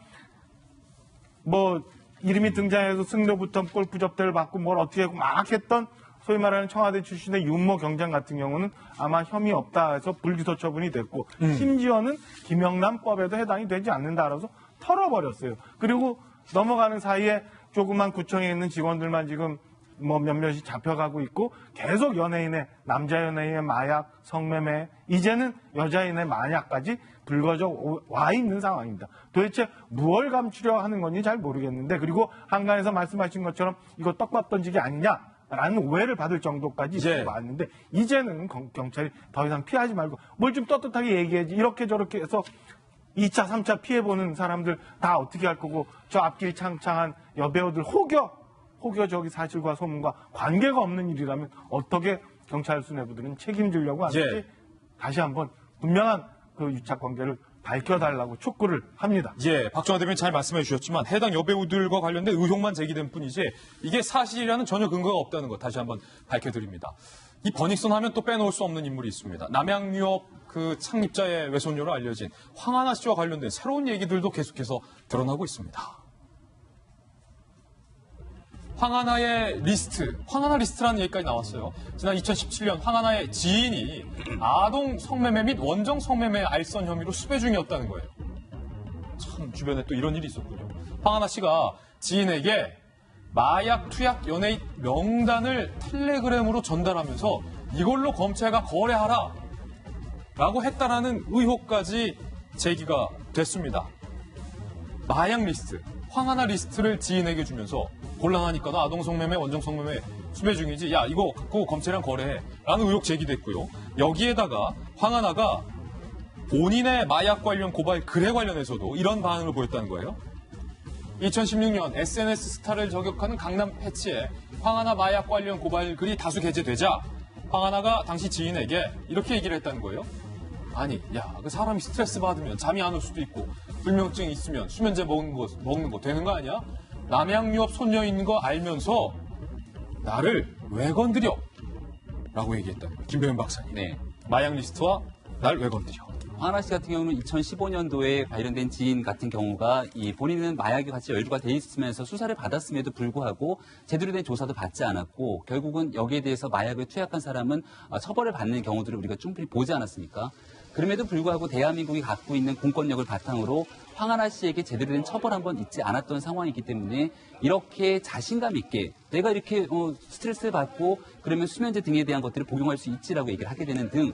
뭐 이름이 등장해서 승려부터 골프 접대를 받고 뭘 어떻게 하고 막 했던 소위 말하는 청와대 출신의 윤모 경장 같은 경우는 아마 혐의 없다 해서 불기소 처분이 됐고 심지어는 김영란법에도 해당이 되지 않는다라서 털어버렸어요. 그리고 넘어가는 사이에 조그만 구청에 있는 직원들만 지금 뭐 몇몇이 잡혀가고 있고 계속 연예인의 남자 연예인의 마약, 성매매, 이제는 여자인의 마약까지 불거져 와 있는 상황입니다. 도대체 무엇을 감추려 하는 건지 잘 모르겠는데 그리고 한간에서 말씀하신 것처럼 이거 떡밥 던지기 아니냐라는 오해를 받을 정도까지 왔는데 이제는 경찰이 더 이상 피하지 말고 뭘 좀 떳떳하게 얘기해야지 이렇게 저렇게 해서 2차, 3차 피해보는 사람들 다 어떻게 할 거고 저 앞길 창창한 여배우들 혹여 저기 사실과 소문과 관계가 없는 일이라면 어떻게 경찰 수뇌부들은 책임지려고 하는지 다시 한번 분명한 그 유착 관계를 밝혀달라고 촉구를 합니다. 예, 박정아 대변인 잘 말씀해 주셨지만 해당 여배우들과 관련된 의혹만 제기된 뿐이지 이게 사실이라는 전혀 근거가 없다는 것 다시 한번 밝혀드립니다. 이 버닝썬 하면 또 빼놓을 수 없는 인물이 있습니다. 남양유업 그 창립자의 외손녀로 알려진 황하나 씨와 관련된 새로운 얘기들도 계속해서 드러나고 있습니다. 황하나의 리스트, 황하나 리스트라는 얘기까지 나왔어요. 지난 2017년 황하나의 지인이 아동 성매매 및 원정 성매매 알선 혐의로 수배 중이었다는 거예요. 참 주변에 또 이런 일이 있었군요. 황하나 씨가 지인에게 마약 투약 연예인 명단을 텔레그램으로 전달하면서 이걸로 검찰과 거래하라 라고 했다라는 의혹까지 제기가 됐습니다. 마약 리스트, 황하나 리스트를 지인에게 주면서 곤란하니까 너 아동성매매, 원정성매매 수배 중이지. 야 이거 갖고 검찰이랑 거래해. 라는 의혹 제기됐고요. 여기에다가 황하나가 본인의 마약 관련 고발 글에 관련해서도 이런 반응을 보였다는 거예요. 2016년 SNS 스타를 저격하는 강남 패치에 황하나 마약 관련 고발 글이 다수 게재되자 황하나가 당시 지인에게 이렇게 얘기를 했다는 거예요. 아니, 야, 그 사람이 스트레스 받으면 잠이 안 올 수도 있고 불면증이 있으면 수면제 먹는 거 되는 거 아니야? 남양유업 손녀인 거 알면서 나를 왜 건드려? 라고 얘기했다는 거예요. 김배현 박사님. 네. 마약 리스트와 날 왜 건드려? 황하나 씨 같은 경우는 2015년도에 관련된 지인 같은 경우가 본인은 마약에 같이 연루가 돼 있으면서 수사를 받았음에도 불구하고 제대로 된 조사도 받지 않았고 결국은 여기에 대해서 마약을 투약한 사람은 처벌을 받는 경우들을 우리가 충분히 보지 않았습니까? 그럼에도 불구하고 대한민국이 갖고 있는 공권력을 바탕으로 황하나 씨에게 제대로 된 처벌 한 번 있지 않았던 상황이기 때문에 이렇게 자신감 있게 내가 이렇게 스트레스를 받고 그러면 수면제 등에 대한 것들을 복용할 수 있지라고 얘기를 하게 되는 등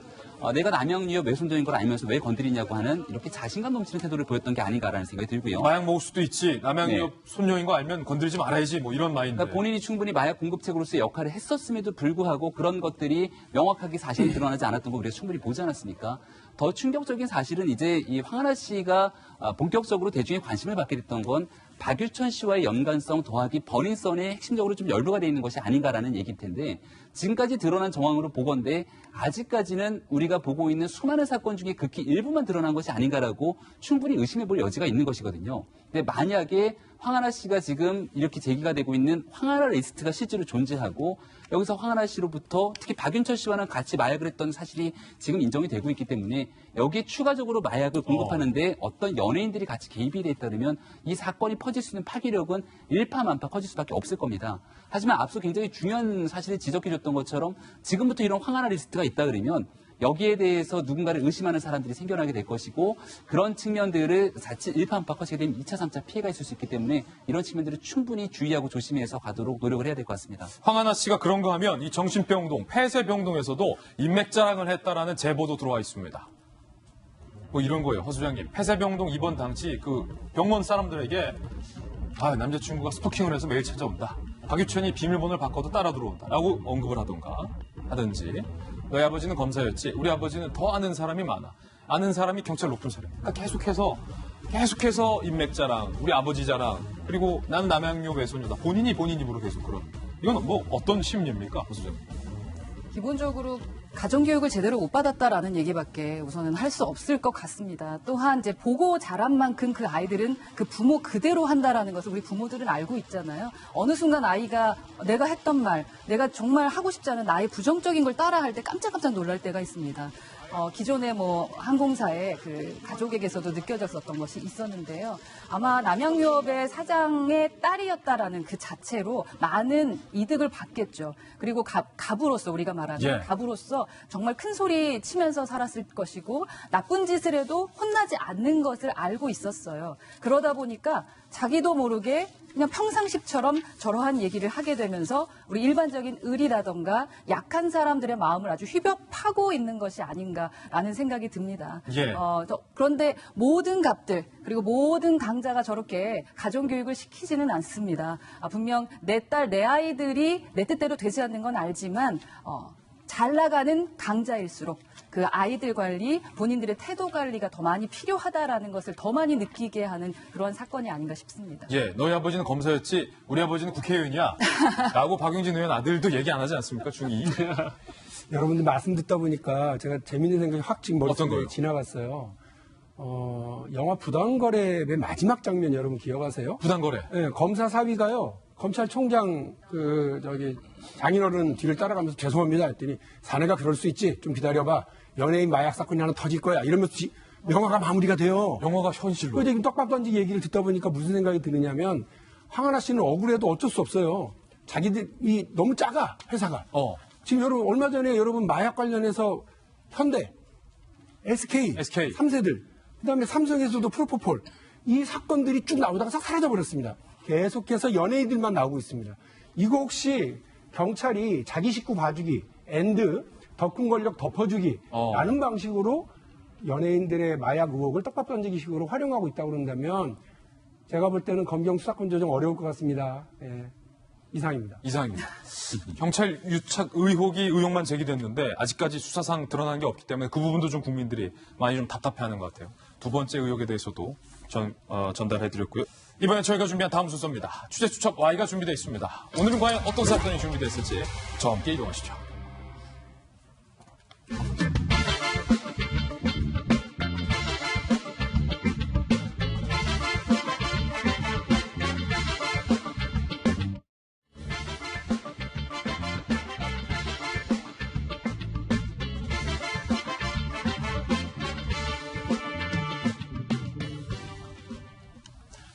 내가 남양유업 외손적인 걸 알면서 왜 건드리냐고 하는 이렇게 자신감 넘치는 태도를 보였던 게 아닌가라는 생각이 들고요. 마약 먹을 수도 있지. 남양유업 손녀인 거 알면 건드리지 말아야지. 뭐 이런 마인드. 그러니까 본인이 충분히 마약 공급책으로서의 역할을 했었음에도 불구하고 그런 것들이 명확하게 사실이 드러나지 않았던 거 우리가 충분히 보지 않았습니까? 더 충격적인 사실은 이제 이 황하나 씨가 본격적으로 대중의 관심을 받게 됐던 건 박유천 씨와의 연관성 더하기 버닝썬에 핵심적으로 좀 연루가 되어 있는 것이 아닌가라는 얘기일 텐데 지금까지 드러난 정황으로 보건대 아직까지는 우리가 보고 있는 수많은 사건 중에 극히 일부만 드러난 것이 아닌가라고 충분히 의심해 볼 여지가 있는 것이거든요. 근데 만약에 황하나 씨가 지금 이렇게 제기가 되고 있는 황하나 리스트가 실제로 존재하고 여기서 황하나 씨로부터 특히 박윤철 씨와는 같이 마약을 했던 사실이 지금 인정이 되고 있기 때문에 여기에 추가적으로 마약을 공급하는데 어떤 연예인들이 같이 개입이 돼 있다면 이 사건이 퍼질 수 있는 파기력은 일파만파 커질 수밖에 없을 겁니다. 하지만 앞서 굉장히 중요한 사실을 지적해 줬던 것처럼 지금부터 이런 황하나 리스트가 있다 그러면 여기에 대해서 누군가를 의심하는 사람들이 생겨나게 될 것이고 그런 측면들을 자칫 일파만파 커지게 되면 2차, 3차 피해가 있을 수 있기 때문에 이런 측면들을 충분히 주의하고 조심해서 가도록 노력을 해야 될 것 같습니다. 황하나 씨가 그런 거 하면 이 정신병동, 폐쇄병동에서도 인맥자랑을 했다라는 제보도 들어와 있습니다. 뭐 이런 거예요, 허 소장님. 폐쇄병동 입원 당시 그 병원 사람들에게 남자친구가 스토킹을 해서 매일 찾아온다. 박유천이 비밀번호를 바꿔도 따라 들어온다. 라고 언급을 하든지 너희 아버지는 검사였지. 우리 아버지는 더 아는 사람이 많아. 아는 사람이 경찰 높은 사람. 그러니까 계속해서 인맥 자랑, 우리 아버지 자랑, 그리고 나는 남양유 외손녀다. 본인 입으로 계속 그런. 이건 뭐 어떤 심리입니까, 허 소장님? 기본적으로 가정교육을 제대로 못 받았다라는 얘기밖에 우선은 할 수 없을 것 같습니다. 또한 이제 보고 자란 만큼 그 아이들은 그 부모 그대로 한다라는 것을 우리 부모들은 알고 있잖아요. 어느 순간 아이가 내가 했던 말, 내가 정말 하고 싶지 않은 나의 부정적인 걸 따라할 때 깜짝깜짝 놀랄 때가 있습니다. 기존에 항공사의 그 가족에게서도 느껴졌었던 것이 있었는데요. 아마 남양유업의 사장의 딸이었다라는 그 자체로 많은 이득을 받겠죠. 그리고 갑으로서 우리가 말하는 갑으로서 정말 큰 소리 치면서 살았을 것이고 나쁜 짓을 해도 혼나지 않는 것을 알고 있었어요. 그러다 보니까 자기도 모르게 그냥 평상식처럼 저러한 얘기를 하게 되면서 우리 일반적인 을이라던가 약한 사람들의 마음을 아주 휘벼파고 있는 것이 아닌가라는 생각이 듭니다. 그런데 모든 갑들 그리고 모든 강자가 저렇게 가정교육을 시키지는 않습니다. 분명 내 딸, 내 아이들이 내 뜻대로 되지 않는 건 알지만 잘 나가는 강자일수록 그 아이들 관리, 본인들의 태도 관리가 더 많이 필요하다라는 것을 더 많이 느끼게 하는 그런 사건이 아닌가 싶습니다. 너희 아버지는 검사였지, 우리 아버지는 국회의원이야. 라고 박용진 의원 아들도 얘기 안 하지 않습니까, 중2? 여러분들 말씀 듣다 보니까 제가 재밌는 생각이 확 지금 머릿속에 지나갔어요. 영화 부당거래의 마지막 장면 여러분 기억하세요? 부당거래? 네, 검사 사위가요. 검찰총장 장인어른 뒤를 따라가면서 죄송합니다 했더니 사내가 그럴 수 있지 좀 기다려봐 연예인 마약 사건이 하나 터질 거야 이러면서 영화가 마무리가 돼요. 영화가 현실로. 그런데 떡밥 던지 얘기를 듣다 보니까 무슨 생각이 드느냐면 황하나 씨는 억울해도 어쩔 수 없어요. 자기들이 너무 작아 회사가. 지금 여러분 얼마 전에 여러분 마약 관련해서 현대, SK 3세들 그다음에 삼성에서도 프로포폴 이 사건들이 쭉 나오다가 싹 사라져버렸습니다. 계속해서 연예인들만 나오고 있습니다. 이거 혹시 경찰이 자기 식구 봐주기, 더 큰 권력 덮어주기 라는 방식으로 연예인들의 마약 의혹을 떡밥 던지기 식으로 활용하고 있다고 그런다면 제가 볼 때는 검경 수사권 조정 어려울 것 같습니다. 이상입니다. 경찰 유착 의혹만 제기됐는데 아직까지 수사상 드러난 게 없기 때문에 그 부분도 좀 국민들이 많이 좀 답답해하는 것 같아요. 두 번째 의혹에 대해서도 전달해드렸고요. 이번에 저희가 준비한 다음 순서입니다. 취재 추적 Y가 준비되어 있습니다. 오늘은 과연 어떤 사건이 준비됐을지 저와 함께 이동하시죠.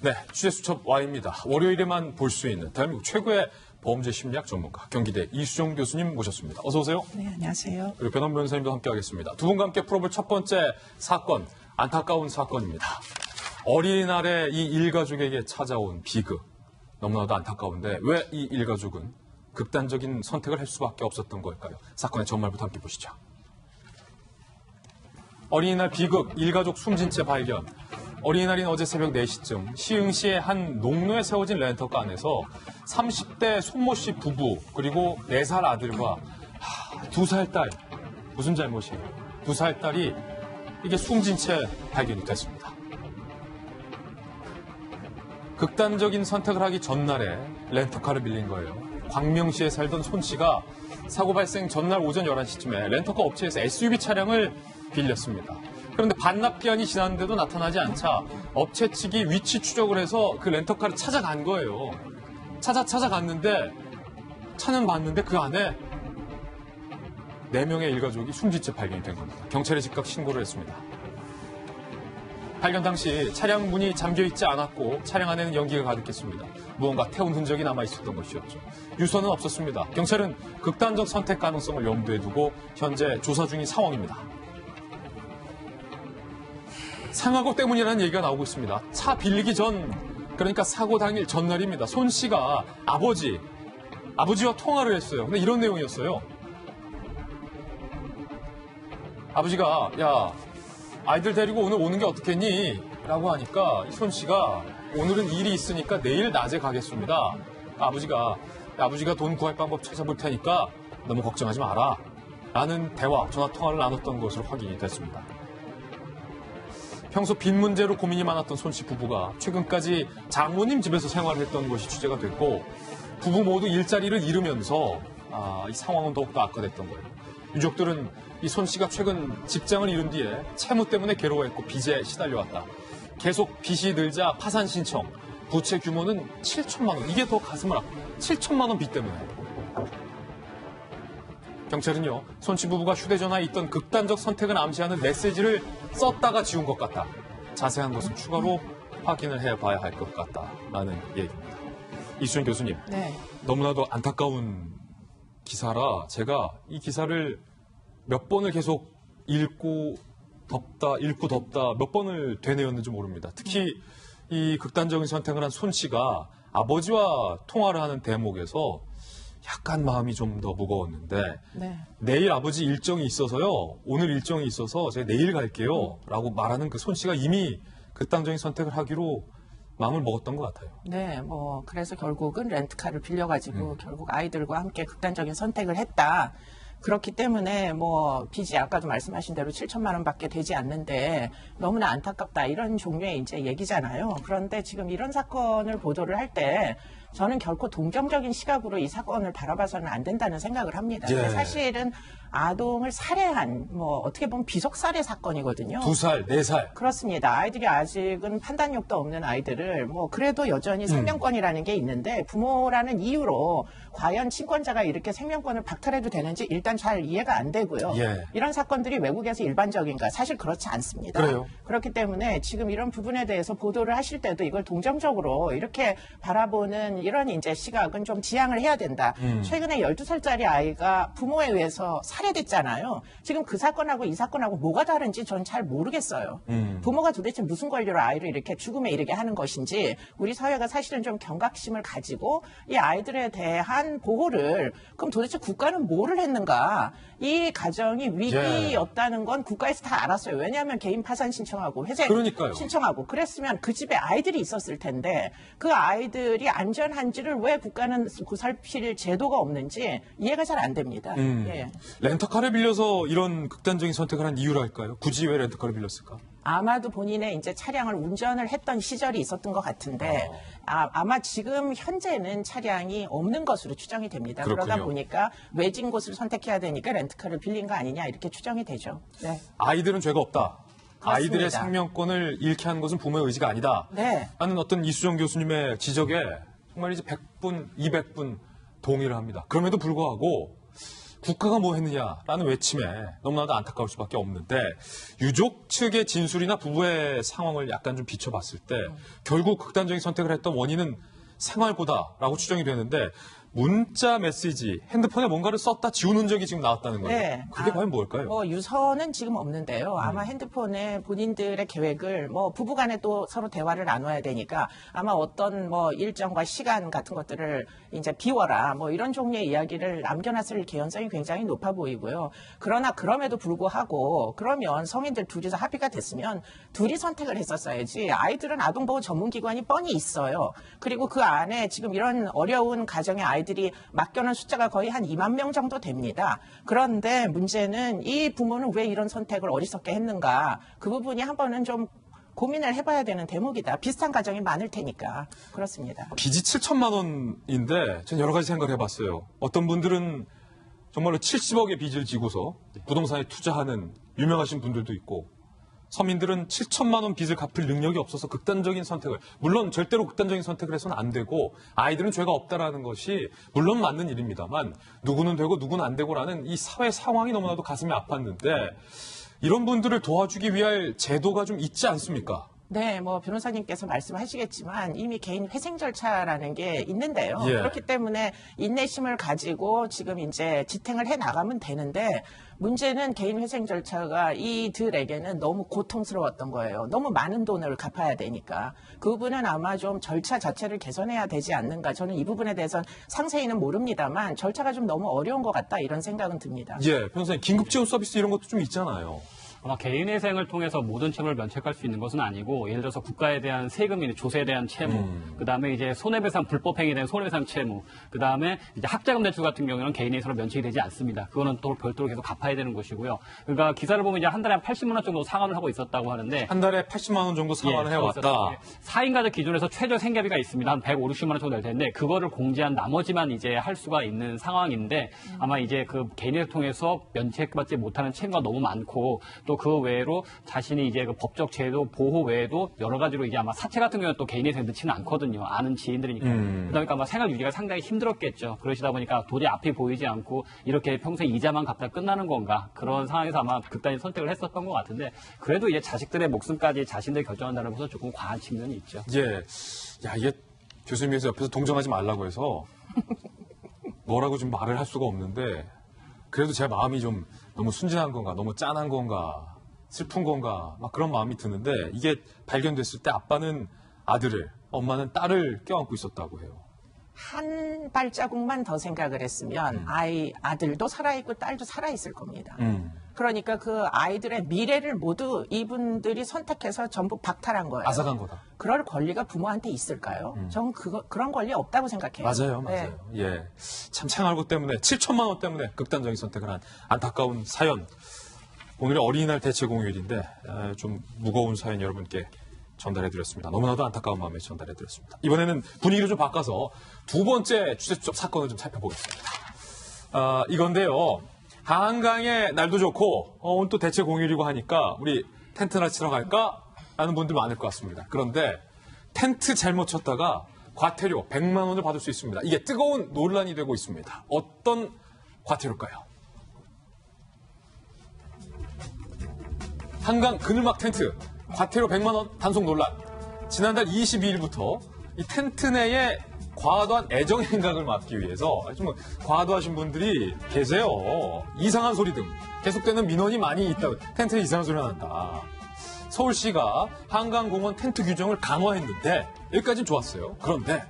네, 취재수첩 Y입니다. 월요일에만 볼 수 있는 대한민국 최고의 범죄 심리학 전문가 경기대 이수정 교수님 모셨습니다. 어서 오세요. 네, 안녕하세요. 그리고 변호사 변호사님도 함께하겠습니다. 두 분과 함께 풀어볼 첫 번째 사건, 안타까운 사건입니다. 어린이날에 이 일가족에게 찾아온 비극. 너무나도 안타까운데 왜 이 일가족은 극단적인 선택을 할 수밖에 없었던 걸까요? 사건의 전말부터 함께 보시죠. 어린이날 비극, 일가족 숨진 채 발견. 어린이날인 어제 새벽 4시쯤 시흥시의 한 농로에 세워진 렌터카 안에서 30대 손모 씨 부부 그리고 4살 아들과 2살 딸, 무슨 잘못이에요? 2살 딸이 이게 숨진 채 발견이 됐습니다. 극단적인 선택을 하기 전날에 렌터카를 빌린 거예요. 광명시에 살던 손 씨가 사고 발생 전날 오전 11시쯤에 렌터카 업체에서 SUV 차량을 빌렸습니다. 그런데 반납 기한이 지났는데도 나타나지 않자 업체 측이 위치 추적을 해서 그 렌터카를 찾아간 거예요. 찾아갔는데 차는 봤는데 그 안에 4명의 일가족이 숨진 채 발견이 된 겁니다. 경찰에 즉각 신고를 했습니다. 발견 당시 차량 문이 잠겨있지 않았고 차량 안에는 연기가 가득했습니다. 무언가 태운 흔적이 남아있었던 것이었죠. 유서는 없었습니다. 경찰은 극단적 선택 가능성을 염두에 두고 현재 조사 중인 상황입니다. 상하고 때문이라는 얘기가 나오고 있습니다. 차 빌리기 전, 그러니까 사고 당일 전날입니다. 손 씨가 아버지와 통화를 했어요. 근데 이런 내용이었어요. 아버지가 야, 아이들 데리고 오늘 오는 게 어떻겠니? 라고 하니까 손 씨가 오늘은 일이 있으니까 내일 낮에 가겠습니다. 아버지가 돈 구할 방법 찾아볼 테니까 너무 걱정하지 마라. 라는 전화 통화를 나눴던 것으로 확인이 됐습니다. 평소 빚 문제로 고민이 많았던 손 씨 부부가 최근까지 장모님 집에서 생활했던 것이 취재가 됐고 부부 모두 일자리를 잃으면서 이 상황은 더욱더 악화됐던 거예요. 유족들은 이 손 씨가 최근 직장을 잃은 뒤에 채무 때문에 괴로워했고 빚에 시달려왔다. 계속 빚이 늘자 파산 신청. 부채 규모는 7천만 원. 이게 더 가슴을 아프다. 7천만 원 빚 때문에. 경찰은요, 손 씨 부부가 휴대전화에 있던 극단적 선택을 암시하는 메시지를 썼다가 지운 것 같다. 자세한 것은 추가로 확인을 해봐야 할 것 같다라는 얘기입니다. 이수정 교수님, 네. 너무나도 안타까운 기사라 제가 이 기사를 몇 번을 계속 읽고 덮다 몇 번을 되뇌었는지 모릅니다. 특히 이 극단적인 선택을 한 손 씨가 아버지와 통화를 하는 대목에서 약간 마음이 좀 더 무거웠는데 네. 내일 아버지 일정이 있어서요. 오늘 일정이 있어서 제가 내일 갈게요. 라고 말하는 그 손 씨가 이미 극단적인 선택을 하기로 마음을 먹었던 것 같아요. 네, 그래서 결국은 렌트카를 빌려가지고 결국 아이들과 함께 극단적인 선택을 했다. 그렇기 때문에 빚이 아까도 말씀하신 대로 7천만 원밖에 되지 않는데 너무나 안타깝다 이런 종류의 이제 얘기잖아요. 그런데 지금 이런 사건을 보도를 할 때 저는 결코 동정적인 시각으로 이 사건을 바라봐서는 안 된다는 생각을 합니다. 예. 근데 사실은 아동을 살해한 어떻게 보면 비속살해 사건이거든요. 2살, 4살. 그렇습니다. 아이들이 아직은 판단력도 없는 아이들을 그래도 여전히 생명권이라는 게 있는데 부모라는 이유로 과연 친권자가 이렇게 생명권을 박탈해도 되는지 일단 잘 이해가 안 되고요. 예. 이런 사건들이 외국에서 일반적인가? 사실 그렇지 않습니다. 그래요? 그렇기 때문에 지금 이런 부분에 대해서 보도를 하실 때도 이걸 동정적으로 이렇게 바라보는 이런 이제 시각은 좀 지양을 해야 된다. 최근에 12살짜리 아이가 부모에 의해서 살해됐잖아요. 지금 그 사건하고 이 사건하고 뭐가 다른지 저는 잘 모르겠어요. 부모가 도대체 무슨 권리로 아이를 이렇게 죽음에 이르게 하는 것인지 우리 사회가 사실은 좀 경각심을 가지고 이 아이들에 대한 보호를 그럼 도대체 국가는 뭐를 했는가? 이 가정이 위기였다는 건 국가에서 다 알았어요. 왜냐하면 개인 파산 신청하고 회생 신청하고 그랬으면 그 집에 아이들이 있었을 텐데 그 아이들이 안전한지를 왜 국가는 보살필 제도가 없는지 이해가 잘 안 됩니다. 예. 렌터카를 빌려서 이런 극단적인 선택을 한 이유랄까요? 굳이 왜 렌터카를 빌렸을까? 아마도 본인의 이제 차량을 운전을 했던 시절이 있었던 것 같은데 아마 지금 현재는 차량이 없는 것으로 추정이 됩니다. 그렇군요. 그러다 보니까 외진 곳을 선택해야 되니까 렌트카를 빌린 거 아니냐 이렇게 추정이 되죠. 네. 아이들은 죄가 없다. 그렇습니다. 아이들의 생명권을 잃게 하는 것은 부모의 의지가 아니다. 네. 하는 어떤 이수정 교수님의 지적에 정말 이제 100분, 200분 동의를 합니다. 그럼에도 불구하고 국가가 뭐 했느냐라는 외침에 너무나도 안타까울 수밖에 없는데 유족 측의 진술이나 부부의 상황을 약간 좀 비춰봤을 때 결국 극단적인 선택을 했던 원인은 생활고다라고 추정이 되는데 문자 메시지, 핸드폰에 뭔가를 썼다 지운 적이 지금 나왔다는 거예요. 네. 그게 과연 뭘까요? 뭐 유서는 지금 없는데요. 아마 핸드폰에 본인들의 계획을 뭐 부부간에 또 서로 대화를 나눠야 되니까 아마 어떤 뭐 일정과 시간 같은 것들을 이제 비워라 뭐 이런 종류의 이야기를 남겨놨을 개연성이 굉장히 높아 보이고요. 그러나 그럼에도 불구하고 그러면 성인들 둘이서 합의가 됐으면 둘이 선택을 했었어야지. 아이들은 아동보호 전문기관이 뻔히 있어요. 그리고 그 안에 지금 이런 어려운 가정의 아이들이 맡겨놓은 숫자가 거의 한 2만 명 정도 됩니다. 그런데 문제는 이 부모는 왜 이런 선택을 어리석게 했는가. 그 부분이 한 번은 좀 고민을 해봐야 되는 대목이다. 비슷한 가정이 많을 테니까. 그렇습니다. 빚이 7천만 원인데 전 여러 가지 생각을 해봤어요. 어떤 분들은 정말로 70억의 빚을 지고서 부동산에 투자하는 유명하신 분들도 있고 서민들은 7천만 원 빚을 갚을 능력이 없어서 극단적인 선택을, 물론 절대로 극단적인 선택을 해서는 안 되고 아이들은 죄가 없다라는 것이 물론 맞는 일입니다만 누구는 되고 누구는 안 되고라는 이 사회 상황이 너무나도 가슴이 아팠는데 이런 분들을 도와주기 위할 제도가 좀 있지 않습니까? 네, 뭐 변호사님께서 말씀하시겠지만 이미 개인 회생 절차라는 게 있는데요. 예. 그렇기 때문에 인내심을 가지고 지금 이제 지탱을 해 나가면 되는데 문제는 개인 회생 절차가 이들에게는 너무 고통스러웠던 거예요. 너무 많은 돈을 갚아야 되니까. 그 부분은 아마 좀 절차 자체를 개선해야 되지 않는가. 저는 이 부분에 대해서는 상세히는 모릅니다만 절차가 좀 너무 어려운 것 같다 이런 생각은 듭니다. 예, 변호사님 긴급 지원 서비스 이런 것도 좀 있잖아요. 아마 개인회생을 통해서 모든 채무를 면책할 수 있는 것은 아니고 예를 들어서 국가에 대한 세금이나 조세에 대한 채무, 그다음에 이제 손해배상 불법행위에 대한 손해배상 채무, 그다음에 이제 학자금 대출 같은 경우는 개인회생으로 면책이 되지 않습니다. 그거는 또 별도로 계속 갚아야 되는 것이고요. 그러니까 기사를 보면 이제 한 달에 한 80만 원 정도 상환을 하고 있었다고 하는데 한 달에 80만 원 정도 상환을 해왔다. 4인 가족 기준에서 최저 생계비가 있습니다. 한 150만 원 정도 될 텐데 그거를 공제한 나머지만 이제 할 수가 있는 상황인데 아마 이제 그 개인회생 통해서 면책받지 못하는 채무가 너무 많고 또 그 외로 자신이 이제 그 법적 제도 보호 외에도 여러 가지로 이제 아마 사채 같은 경우는 또 개인회생 넣지는 않거든요. 아는 지인들이니까. 그러니까 아마 생활 유지가 상당히 힘들었겠죠. 그러시다 보니까 도저히 앞이 보이지 않고 이렇게 평생 이자만 갚다 끝나는 건가 그런 상황에서 아마 극단의 선택을 했었던 것 같은데 그래도 이제 자식들의 목숨까지 자신들이 결정한다는 것은 조금 과한 측면이 있죠. 예, 야 이게 교수님께서 옆에서 동정하지 말라고 해서 뭐라고 좀 말을 할 수가 없는데 그래도 제 마음이 좀 너무 순진한 건가, 너무 짠한 건가, 슬픈 건가, 막 그런 마음이 드는데 이게 발견됐을 때 아빠는 아들을, 엄마는 딸을 껴안고 있었다고 해요. 한 발자국만 더 생각을 했으면 아들도 살아있고 딸도 살아있을 겁니다. 그러니까 그 아이들의 미래를 모두 이분들이 선택해서 전부 박탈한 거예요. 앗아간 거다. 그럴 권리가 부모한테 있을까요? 저는 그런 권리 없다고 생각해요. 맞아요. 네. 예, 참 생활고 때문에 7천만 원 때문에 극단적인 선택을 한 안타까운 사연. 오늘이 어린이날 대체 공휴일인데 좀 무거운 사연 여러분께 전달해드렸습니다. 너무나도 안타까운 마음에 전달해드렸습니다. 이번에는 분위기를 좀 바꿔서 두 번째 주제적 사건을 좀 살펴보겠습니다. 이건데요. 한강의 날도 좋고 오늘 또 대체 공휴일이고 하니까 우리 텐트나 치러 갈까? 라는 분들 많을 것 같습니다. 그런데 텐트 잘못 쳤다가 과태료 100만 원을 받을 수 있습니다. 이게 뜨거운 논란이 되고 있습니다. 어떤 과태료일까요? 한강 그늘막 텐트 과태료 100만 원 단속 논란. 지난달 22일부터 이 텐트 내에 과도한 애정 행각을 막기 위해서 좀 과도하신 분들이 계세요. 이상한 소리 등 계속되는 민원이 많이 있다고. 텐트에 이상한 소리가 난다. 서울시가 한강공원 텐트 규정을 강화했는데 여기까지는 좋았어요. 그런데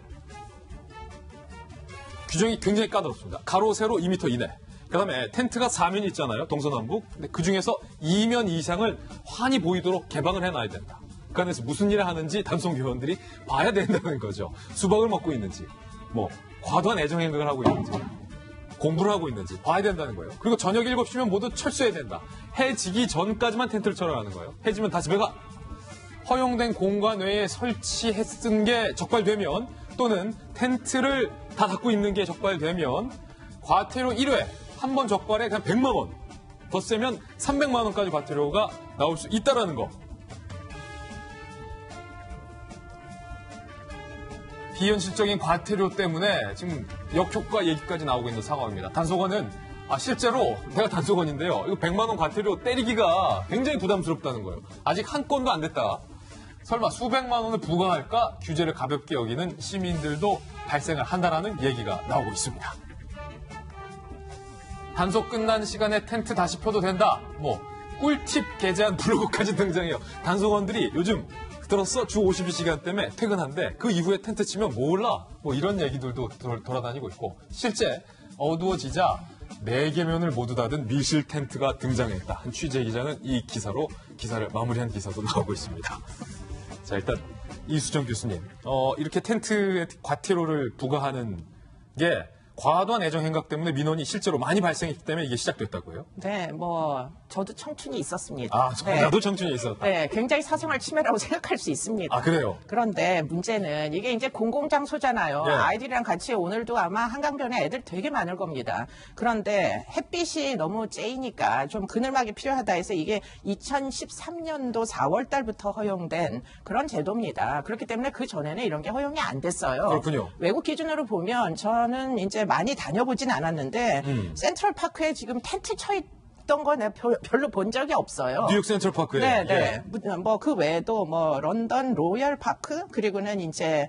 규정이 굉장히 까다롭습니다. 가로 세로 2m 이내. 그다음에 텐트가 4면이 있잖아요. 동서남북. 근데 그중에서 2면 이상을 환히 보이도록 개방을 해놔야 된다. 그 안에서 무슨 일을 하는지 단속 요원들이 봐야 된다는 거죠. 수박을 먹고 있는지, 뭐 과도한 애정 행각을 하고 있는지, 공부를 하고 있는지 봐야 된다는 거예요. 그리고 저녁 7시면 모두 철수해야 된다. 해 지기 전까지만 텐트를 쳐라는 거예요. 해 지면 다 집에 가. 허용된 공간 외에 설치했은 게 적발되면 또는 텐트를 다 닫고 있는 게 적발되면 과태료 1회 한 번 적발에 그냥 100만 원. 더 세면 300만 원까지 과태료가 나올 수 있다라는 거. 비현실적인 과태료 때문에 지금 역효과 얘기까지 나오고 있는 상황입니다. 단속원은 실제로 내가 단속원인데요. 이거 100만 원 과태료 때리기가 굉장히 부담스럽다는 거예요. 아직 한 건도 안 됐다. 설마 수백만 원을 부과할까 규제를 가볍게 여기는 시민들도 발생을 한다라는 얘기가 나오고 있습니다. 단속 끝난 시간에 텐트 다시 펴도 된다. 꿀팁 게재한 블로그까지 등장해요. 단속원들이 요즘 들었어? 주 52시간 때문에 퇴근한데 그 이후에 텐트 치면 몰라. 이런 얘기들도 돌아다니고 있고 실제 어두워지자 4개면을 모두 닫은 밀실 텐트가 등장했다. 한 취재 기자는 이 기사를 마무리한 기사도 나오고 있습니다. 자, 일단 이수정 교수님, 이렇게 텐트에 과태료를 부과하는 게 과도한 애정 행각 때문에 민원이 실제로 많이 발생했기 때문에 이게 시작됐다고요? 네, 저도 청춘이 있었습니다. 나도 청춘이 있었다. 네, 굉장히 사생활 침해라고 생각할 수 있습니다. 그래요? 그런데 문제는 이게 이제 공공장소잖아요. 네. 아이들이랑 같이 오늘도 아마 한강변에 애들 되게 많을 겁니다. 그런데 햇빛이 너무 쬐이니까 좀 그늘막이 필요하다 해서 이게 2013년도 4월 달부터 허용된 그런 제도입니다. 그렇기 때문에 그 전에는 이런 게 허용이 안 됐어요. 그렇군요. 외국 기준으로 보면 저는 이제 많이 다녀보진 않았는데 센트럴파크에 지금 텐트 쳐 있던 거 내가 별로 본 적이 없어요. 뉴욕 센트럴파크에. 네. 그 외에도 런던 로열 파크 그리고는 이제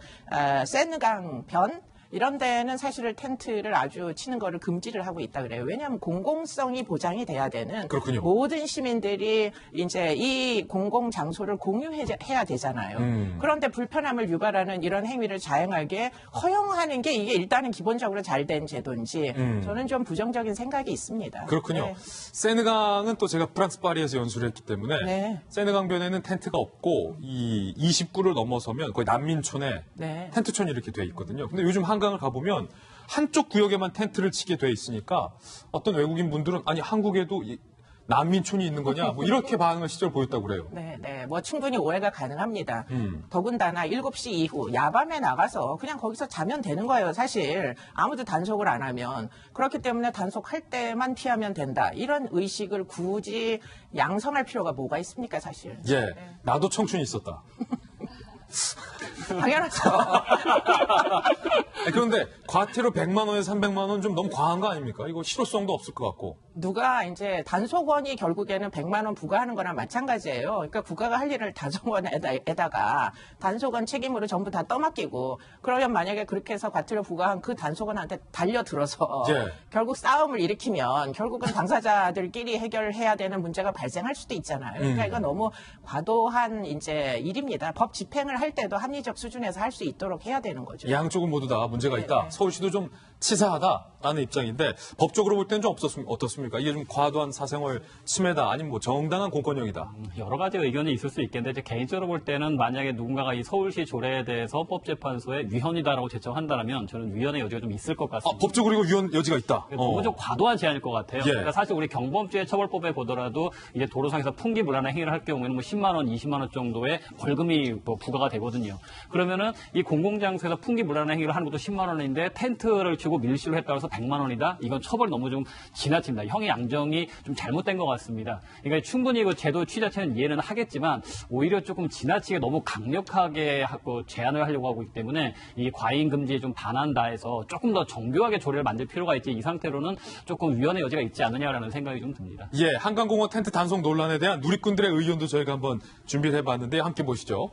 세느강 변 이런 데는 사실은 텐트를 아주 치는 거를 금지를 하고 있다 그래요. 왜냐하면 공공성이 보장이 돼야 되는 그렇군요. 모든 시민들이 이제 이 공공 장소를 공유해야 되잖아요. 그런데 불편함을 유발하는 이런 행위를 자행하게 허용하는 게 이게 일단은 기본적으로 잘 된 제도인지 저는 좀 부정적인 생각이 있습니다. 그렇군요. 네. 세느강은 또 제가 프랑스 파리에서 연수를 했기 때문에 네. 세느강변에는 텐트가 없고 이 29를 넘어서면 거의 난민촌에 네. 텐트촌이 이렇게 돼 있거든요. 근데 요즘 한강을 가보면 한쪽 구역에만 텐트를 치게 돼 있으니까 어떤 외국인 분들은 아니 한국에도 난민촌이 있는 거냐 이렇게 반응을 실제로 보였다고 그래요. 네. 충분히 오해가 가능합니다. 더군다나 7시 이후 야밤에 나가서 그냥 거기서 자면 되는 거예요. 사실 아무도 단속을 안 하면. 그렇기 때문에 단속할 때만 피하면 된다. 이런 의식을 굳이 양성할 필요가 뭐가 있습니까, 사실. 예, 나도 청춘이 있었다. 당연하죠. 그런데 과태료 100만 원에서 300만 원 좀 너무 과한 거 아닙니까? 이거 실효성도 없을 것 같고. 누가 이제 단속원이 결국에는 100만 원 부과하는 거랑 마찬가지예요. 그러니까 국가가 할 일을 단속원에다가 단속원 책임으로 전부 다 떠맡기고 그러면 만약에 그렇게 해서 과태료 부과한 그 단속원한테 달려들어서 결국 싸움을 일으키면 결국은 당사자들끼리 해결해야 되는 문제가 발생할 수도 있잖아요. 그러니까 이건 너무 과도한 이제 일입니다. 법 집행을 할 때도 합리적 수준에서 할 수 있도록 해야 되는 거죠. 양쪽은 모두 다 문제가 있다. 서울시도 좀 치사하다라는 입장인데 법적으로 볼 때는 좀 어떻습니까? 이게 좀 과도한 사생활 침해다 아니면 정당한 공권력이다. 여러 가지 의견이 있을 수 있겠는데 이제 개인적으로 볼 때는 만약에 누군가가 이 서울시 조례에 대해서 헌법재판소에 위헌이다라고 제청한다면 저는 위헌의 여지가 좀 있을 것 같습니다. 법적으로 이거 위헌 여지가 있다. 너무 좀 과도한 제한일 것 같아요. 그러니까 사실 우리 경범죄 처벌법에 보더라도 이제 도로상에서 풍기불안한 행위를 할 경우에는 10만 원, 20만 원 정도의 벌금이 부과가 되거든요. 그러면은 이 공공장소에서 풍기불안한 행위를 하는 것도 10만 원인데 텐트를 치고 밀실로 했다고 해서 100만 원이다? 이건 처벌이 너무 좀 지나칩니다. 형의 양정이 좀 잘못된 것 같습니다. 그러니까 충분히 그 제도 취지 자체는 이해는 하겠지만 오히려 조금 지나치게 너무 강력하게 하고 제한을 하려고 하고 있기 때문에 이 과잉 금지에 좀 반한다 해서 조금 더 정교하게 조례를 만들 필요가 있지 이 상태로는 조금 위헌의 여지가 있지 않느냐라는 생각이 좀 듭니다. 예, 한강공원 텐트 단속 논란에 대한 누리꾼들의 의견도 저희가 한번 준비를 해봤는데 함께 보시죠.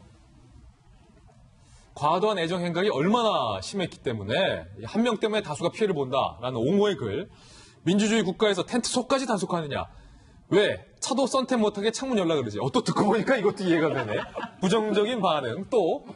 과도한 애정 행각이 얼마나 심했기 때문에 한 명 때문에 다수가 피해를 본다라는 옹호의 글. 민주주의 국가에서 텐트 속까지 단속하느냐. 왜? 차도 선택 못하게 창문 열라 그러지. 또 듣고 보니까 이것도 이해가 되네. 부정적인 반응. 또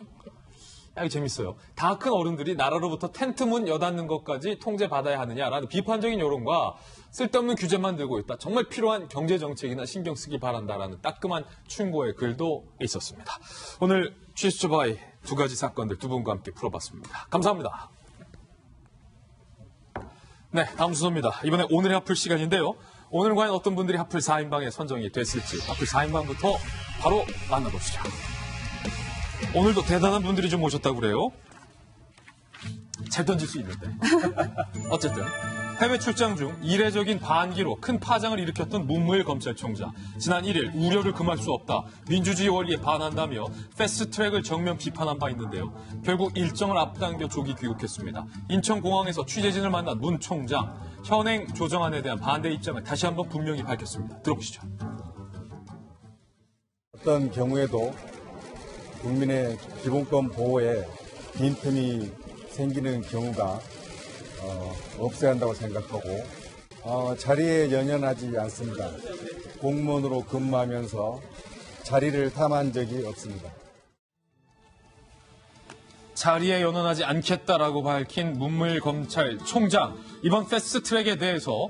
이거 재밌어요. 다 큰 어른들이 나라로부터 텐트 문 여닫는 것까지 통제받아야 하느냐라는 비판적인 여론과 쓸데없는 규제만 들고 있다. 정말 필요한 경제정책이나 신경 쓰기 바란다라는 따끔한 충고의 글도 있었습니다. 오늘 취수처바이 두 가지 사건들 두 분과 함께 풀어봤습니다. 감사합니다. 네, 다음 순서입니다. 이번에 오늘의 하풀 시간인데요. 오늘 과연 어떤 분들이 하풀 4인방에 선정이 됐을지 하풀 4인방부터 바로 만나보시죠. 오늘도 대단한 분들이 좀 오셨다고 그래요. 잘 던질 수 있는데. 어쨌든 해외 출장 중 이례적인 반기로 큰 파장을 일으켰던 문무일 검찰총장. 지난 1일 우려를 금할 수 없다. 민주주의 원리에 반한다며 패스트트랙을 정면 비판한 바 있는데요. 결국 일정을 앞당겨 조기 귀국했습니다. 인천공항에서 취재진을 만난 문 총장. 현행 조정안에 대한 반대 입장을 다시 한번 분명히 밝혔습니다. 들어보시죠. 어떤 경우에도 국민의 기본권 보호에 빈틈이 생기는 경우가 없어야 한다고 생각하고 자리에 연연하지 않습니다. 공무원으로 근무하면서 자리를 탐한 적이 없습니다. 자리에 연연하지 않겠다라고 밝힌 문무일 검찰총장. 이번 패스트트랙에 대해서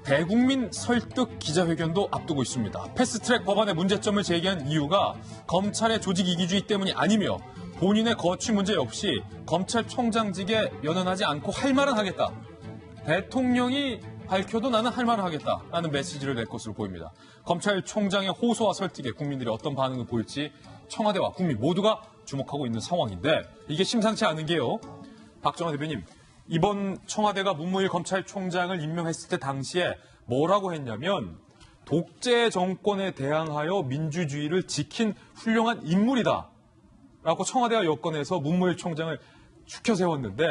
대국민 설득 기자회견도 앞두고 있습니다. 패스트트랙 법안의 문제점을 제기한 이유가 검찰의 조직 이기주의 때문이 아니며 본인의 거취 문제 없이 검찰총장직에 연연하지 않고 할 말은 하겠다. 대통령이 밝혀도 나는 할 말은 하겠다라는 메시지를 낼 것으로 보입니다. 검찰총장의 호소와 설득에 국민들이 어떤 반응을 보일지 청와대와 국민 모두가 주목하고 있는 상황인데 이게 심상치 않은 게요. 박정화 대변인, 이번 청와대가 문무일 검찰총장을 임명했을 때 당시에 뭐라고 했냐면 독재 정권에 대항하여 민주주의를 지킨 훌륭한 인물이다. 라고 청와대와 여권에서 문무일 총장을 추켜 세웠는데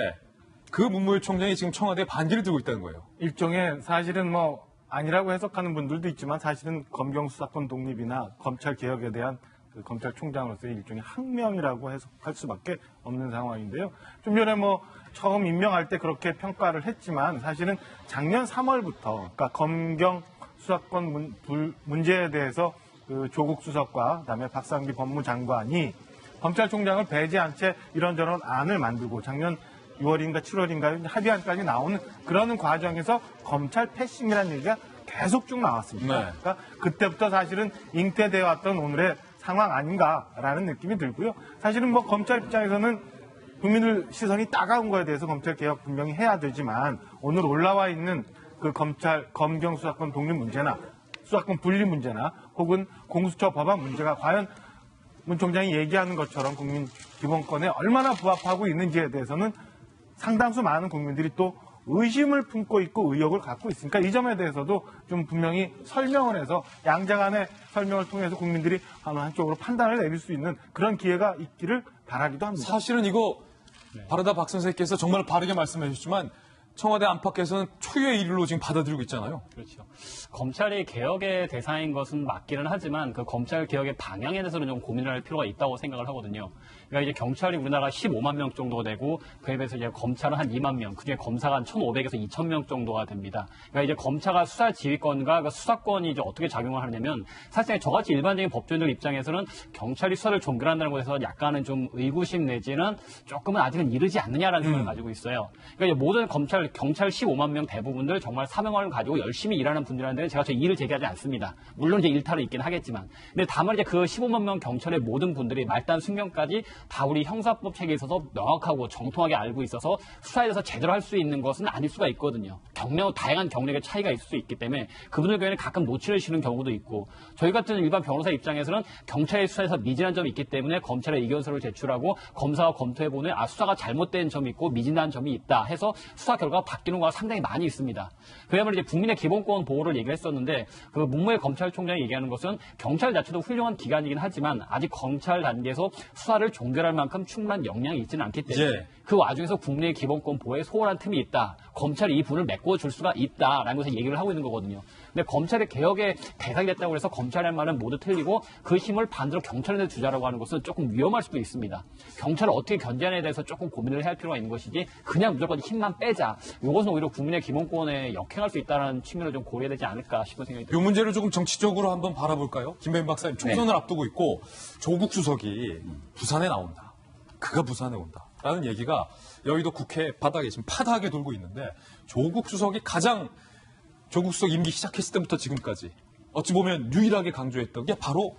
그 문무일 총장이 지금 청와대에 반기를 들고 있다는 거예요. 일종의 사실은 뭐 아니라고 해석하는 분들도 있지만 사실은 검경 수사권 독립이나 검찰 개혁에 대한 그 검찰총장으로서의 일종의 항명이라고 해석할 수밖에 없는 상황인데요. 좀 전에 뭐 처음 임명할 때 그렇게 평가를 했지만 사실은 작년 3월부터 그러니까 검경 수사권 문제에 대해서 그 조국 수석과 그다음에 박상기 법무장관이 검찰총장을 배제한 채 이런저런 안을 만들고 작년 6월인가 7월인가 합의안까지 나오는 그런 과정에서 검찰 패싱이라는 얘기가 계속 쭉 나왔습니다. 네. 그러니까 그때부터 사실은 잉태되어 왔던 오늘의 상황 아닌가라는 느낌이 들고요. 사실은 뭐 검찰 입장에서는 국민들 시선이 따가운 거에 대해서 검찰 개혁 분명히 해야 되지만 오늘 올라와 있는 그 검경 수사권 독립 문제나 수사권 분리 문제나 혹은 공수처 법안 문제가 과연 문 총장이 얘기하는 것처럼 국민 기본권에 얼마나 부합하고 있는지에 대해서는 상당수 많은 국민들이 또 의심을 품고 있고 의혹을 갖고 있으니까 이 점에 대해서도 좀 분명히 설명을 해서 양자간의 설명을 통해서 국민들이 한쪽으로 판단을 내릴 수 있는 그런 기회가 있기를 바라기도 합니다. 사실은 이거 바르다 박 선생님께서 정말 바르게 말씀해 주셨지만 청와대 안팎에서는 초유의 일로 지금 받아들이고 있잖아요. 그렇죠. 검찰이 개혁의 대상인 것은 맞기는 하지만 그 검찰 개혁의 방향에 대해서는 좀 고민을 할 필요가 있다고 생각을 하거든요. 그러니까 이제 경찰이 우리나라 15만 명 정도 되고 그에 비해서 이제 검찰은 한 2만 명, 그중에 검사가 한 1,500에서 2,000명 정도가 됩니다. 그러니까 이제 검사가 수사 지휘권과 그 수사권이 이제 어떻게 작용을 하냐면 사실 저같이 일반적인 법조인들 입장에서는 경찰이 수사를 종결한다는 것에서 약간은 좀 의구심 내지는 조금은 아직은 이르지 않느냐라는 생각을 가지고 있어요. 그러니까 이제 모든 경찰 15만 명 대부분들 정말 사명을 가지고 열심히 일하는 분들한테는 제가 저 이의를 제기하지 않습니다. 물론 이제 일탈은 있긴 하겠지만. 근데 다만 이제 그 15만 명 경찰의 모든 분들이 말단 숙명까지 다 우리 형사법 체계에 있어서 명확하고 정통하게 알고 있어서 수사에 대해서 제대로 할 수 있는 것은 아닐 수가 있거든요. 다양한 경력의 차이가 있을 수 있기 때문에 그분들 경우에는 가끔 놓치를 쉬는 경우도 있고 저희 같은 일반 변호사 입장에서는 경찰의 수사에서 미진한 점이 있기 때문에 검찰에 의견서를 제출하고 검사가 검토해보는 수사가 잘못된 점이 있고 미진한 점이 있다 해서 수사 결과가 바뀌는 거가 상당히 많이 있습니다. 그야말로 이제 국민의 기본권 보호를 얘기를 했었는데 그 문무일 검찰총장이 얘기하는 것은 경찰 자체도 훌륭한 기관이긴 하지만 아직 검찰 단계에서 수사를 종결할 만큼 충분한 역량이 있지는 않기 때문에 그 와중에서 국민의 기본권 보호에 소홀한 틈이 있다. 검찰이 이 부분을 메꿔줄 수가 있다라는 것을 얘기를 하고 있는 거거든요. 근데 검찰의 개혁의 대상이 됐다고 해서 검찰의 말은 모두 틀리고 그 힘을 반대로 경찰한테 주자라고 하는 것은 조금 위험할 수도 있습니다. 경찰을 어떻게 견제하느냐에 대해서 조금 고민을 해야 할 필요가 있는 것이지 그냥 무조건 힘만 빼자. 이것은 오히려 국민의 기본권에 역행할 수 있다는 측면을 좀 고려해야 되지 않을까 싶은 생각이 듭니다. 이 문제를 조금 정치적으로 한번 바라볼까요? 김배민 박사님, 총선을 앞두고 있고 조국 수석이 부산에 나온다. 그가 부산에 온다. 라는 얘기가 여의도 국회 바닥에 지금 파다하게 돌고 있는데 조국 수석이 조국 수석 임기 시작했을 때부터 지금까지 어찌 보면 유일하게 강조했던 게 바로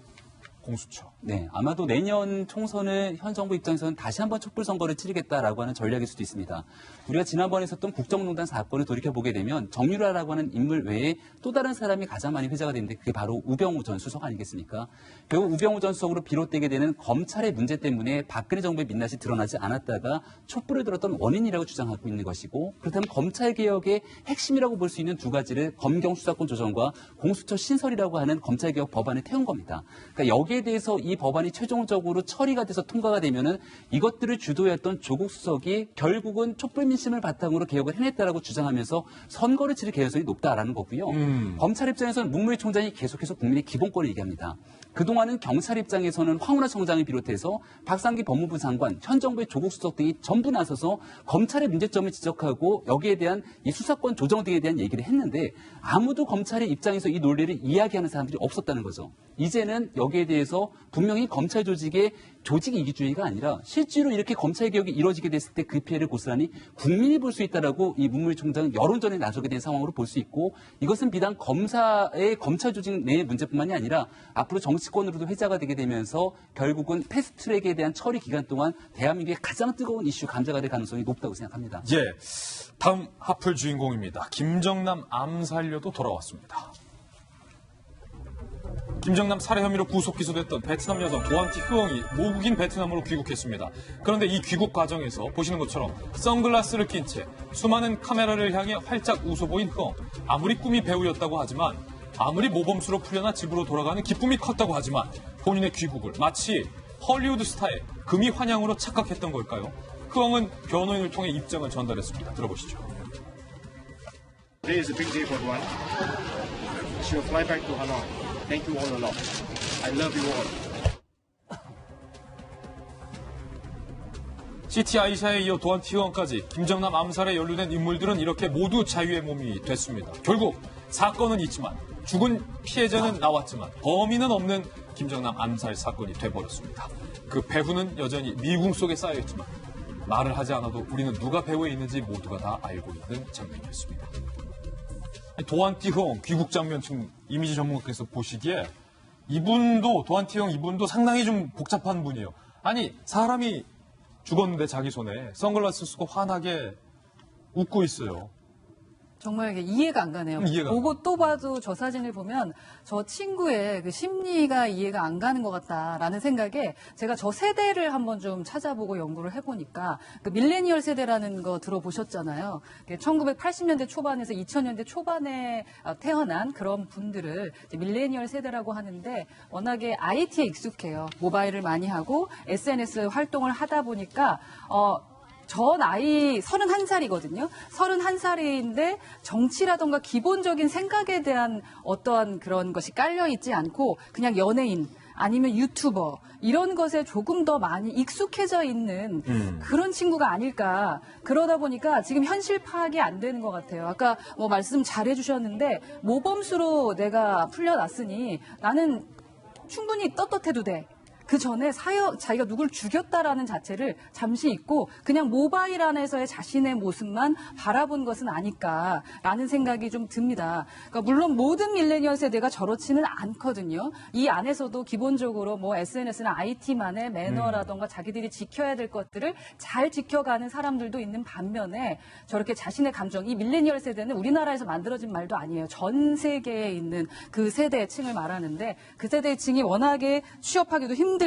공수처. 네, 아마도 내년 총선은 현 정부 입장에서는 다시 한번 촛불 선거를 치르겠다라고 하는 전략일 수도 있습니다. 우리가 지난번에 있었던 국정농단 사건을 돌이켜보게 되면 정유라라고 하는 인물 외에 또 다른 사람이 가장 많이 회자가 되는데 그게 바로 우병우 전 수석 아니겠습니까? 결국 우병우 전 수석으로 비롯되게 되는 검찰의 문제 때문에 박근혜 정부의 민낯이 드러나지 않았다가 촛불을 들었던 원인이라고 주장하고 있는 것이고, 그렇다면 검찰개혁의 핵심이라고 볼 수 있는 두 가지를 검경 수사권 조정과 공수처 신설이라고 하는 검찰개혁 법안에 태운 겁니다. 그러니까 여기에 대해서 이 법안이 최종적으로 처리가 돼서 통과가 되면은 이것들을 주도했던 조국 수석이 결국은 촛불 민심을 바탕으로 개혁을 해냈다라고 주장하면서 선거를 치를 개연성이 높다라는 거고요. 검찰 입장에서는 문무일 총장이 계속해서 국민의 기본권을 얘기합니다. 그동안은 경찰 입장에서는 황운하 청장을 비롯해서 박상기 법무부 장관, 현 정부의 조국 수석 등이 전부 나서서 검찰의 문제점을 지적하고 여기에 대한 이 수사권 조정 등에 대한 얘기를 했는데 아무도 검찰의 입장에서 이 논리를 이야기하는 사람들이 없었다는 거죠. 이제는 여기에 대해서 분명히 검찰 조직의 조직 이기주의가 아니라 실제로 이렇게 검찰 개혁이 이루어지게 됐을 때 그 피해를 고스란히 국민이 볼 수 있다라고 이 문무일 총장은 여론전에 나서게 된 상황으로 볼 수 있고, 이것은 비단 검사의 검찰 조직 내의 문제뿐만이 아니라 앞으로 정치권으로도 회자가 되게 되면서 결국은 패스트트랙에 대한 처리 기간 동안 대한민국의 가장 뜨거운 이슈 감자가 될 가능성이 높다고 생각합니다. 예, 다음 하플 주인공입니다. 김정남 암살료도 돌아왔습니다. 김정남 살해 혐의로 구속 기소됐던 베트남 여성 도안티 흐엉이 모국인 베트남으로 귀국했습니다. 그런데 이 귀국 과정에서 보시는 것처럼 선글라스를 낀 채 수많은 카메라를 향해 활짝 웃어 보인 흐엉. 아무리 꿈이 배우였다고 하지만, 아무리 모범수로 풀려나 집으로 돌아가는 기쁨이 컸다고 하지만 본인의 귀국을 마치 헐리우드 스타의 금이 환영으로 착각했던 걸까요? 흐엉은 변호인을 통해 입장을 전달했습니다. 들어보시죠. Today is a big day for Duan. She will fly back to Hanoi. Thank you all a lot. I love you all. 시티 아이샤에 이어 도안티 흐엉까지 김정남 암살에 연루된 인물들은 이렇게 모두 자유의 몸이 됐습니다. 결국 사건은 있지만, 죽은 피해자는 나왔지만 범인은 없는 김정남 암살 사건이 돼버렸습니다. 그 배후는 여전히 미궁 속에 쌓여있지만 말을 하지 않아도 우리는 누가 배후에 있는지 모두가 다 알고 있는 장면이었습니다. 도안티 흐엉 귀국 장면 지금 이미지 전문가께서 보시기에 이분도, 도안티 흐엉 이분도 상당히 좀 복잡한 분이에요. 아니, 사람이 죽었는데 자기 손에 선글라스 쓰고 환하게 웃고 있어요. 정말 이해가 안 가네요. 보고 또 봐도 저 사진을 보면 저 친구의 그 심리가 이해가 안 가는 것 같다라는 생각에 제가 저 세대를 한번 좀 찾아보고 연구를 해보니까 그 밀레니얼 세대라는 거 들어보셨잖아요. 1980년대 초반에서 2000년대 초반에 태어난 그런 분들을 이제 밀레니얼 세대라고 하는데 워낙에 IT에 익숙해요. 모바일을 많이 하고 SNS 활동을 하다 보니까 저 나이 31살이거든요. 31살인데 정치라던가 기본적인 생각에 대한 어떠한 그런 것이 깔려있지 않고 그냥 연예인 아니면 유튜버 이런 것에 조금 더 많이 익숙해져 있는 그런 친구가 아닐까. 그러다 보니까 지금 현실 파악이 안 되는 것 같아요. 아까 뭐 말씀 잘 해주셨는데 모범수로 내가 풀려났으니 나는 충분히 떳떳해도 돼. 그 전에 자기가 누굴 죽였다라는 자체를 잠시 잊고 그냥 모바일 안에서의 자신의 모습만 바라본 것은 아닐까라는 생각이 좀 듭니다. 그러니까 물론 모든 밀레니얼 세대가 저렇지는 않거든요. 이 안에서도 기본적으로 뭐 SNS나 IT만의 매너라던가 자기들이 지켜야 될 것들을 잘 지켜가는 사람들도 있는 반면에 저렇게 자신의 감정, 이 밀레니얼 세대는 우리나라에서 만들어진 말도 아니에요. 전 세계에 있는 그 세대층을 말하는데 그 세대층이 워낙에 취업하기도 힘들고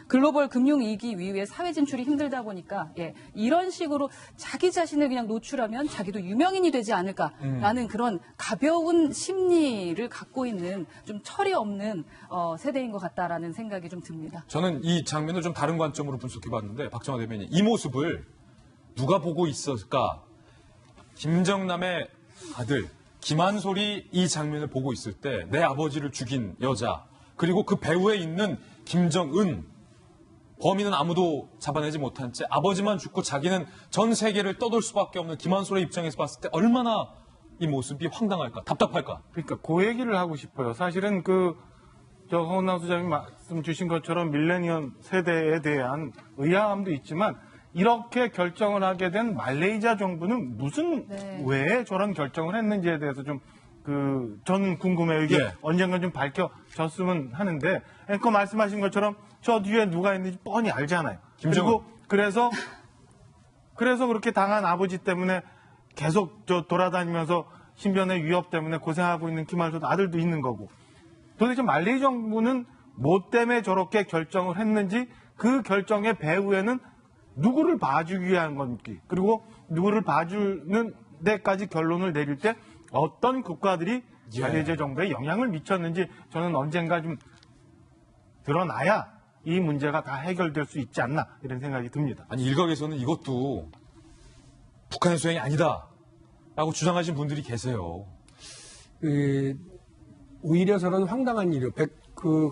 글로벌 금융위기 이후에 사회 진출이 힘들다 보니까 이런 식으로 자기 자신을 그냥 노출하면 자기도 유명인이 되지 않을까라는 그런 가벼운 심리를 갖고 있는 좀 철이 없는 세대인 것 같다라는 생각이 좀 듭니다. 저는 이 장면을 좀 다른 관점으로 분석해봤는데 박정화 대변인, 이 모습을 누가 보고 있었을까? 김정남의 아들 김한솔이 이 장면을 보고 있을 때 내 아버지를 죽인 여자, 그리고 그 배후에 있는 김정은, 범인은 아무도 잡아내지 못한 채 아버지만 죽고 자기는 전 세계를 떠돌 수밖에 없는 김한솔의 입장에서 봤을 때 얼마나 이 모습이 황당할까, 답답할까. 그러니까 그 얘기를 하고 싶어요. 사실은 허은하 소장님 말씀 주신 것처럼 밀레니엄 세대에 대한 의아함도 있지만 이렇게 결정을 하게 된 말레이시아 정부는 왜 저런 결정을 했는지에 대해서 좀 저는 궁금해요. 이게 예. 언젠가 좀 밝혀졌으면 하는데, 앵커 말씀하신 것처럼 저 뒤에 누가 있는지 뻔히 알잖아요. 김정은. 그리고 그래서 그렇게 당한 아버지 때문에 계속 돌아다니면서 신변의 위협 때문에 고생하고 있는 김한수 아들도 있는 거고. 도대체 말레이 정부는 뭐 때문에 저렇게 결정을 했는지, 그 결정의 배후에는 누구를 봐주기 위한 건지, 그리고 누구를 봐주는 데까지 결론을 내릴 때 어떤 국가들이 말레이시아 정부에 영향을 미쳤는지 저는 언젠가 좀 드러나야 이 문제가 다 해결될 수 있지 않나 이런 생각이 듭니다. 아니, 일각에서는 이것도 북한의 소행이 아니다 라고 주장하신 분들이 계세요. 오히려 저는 황당한 일이요.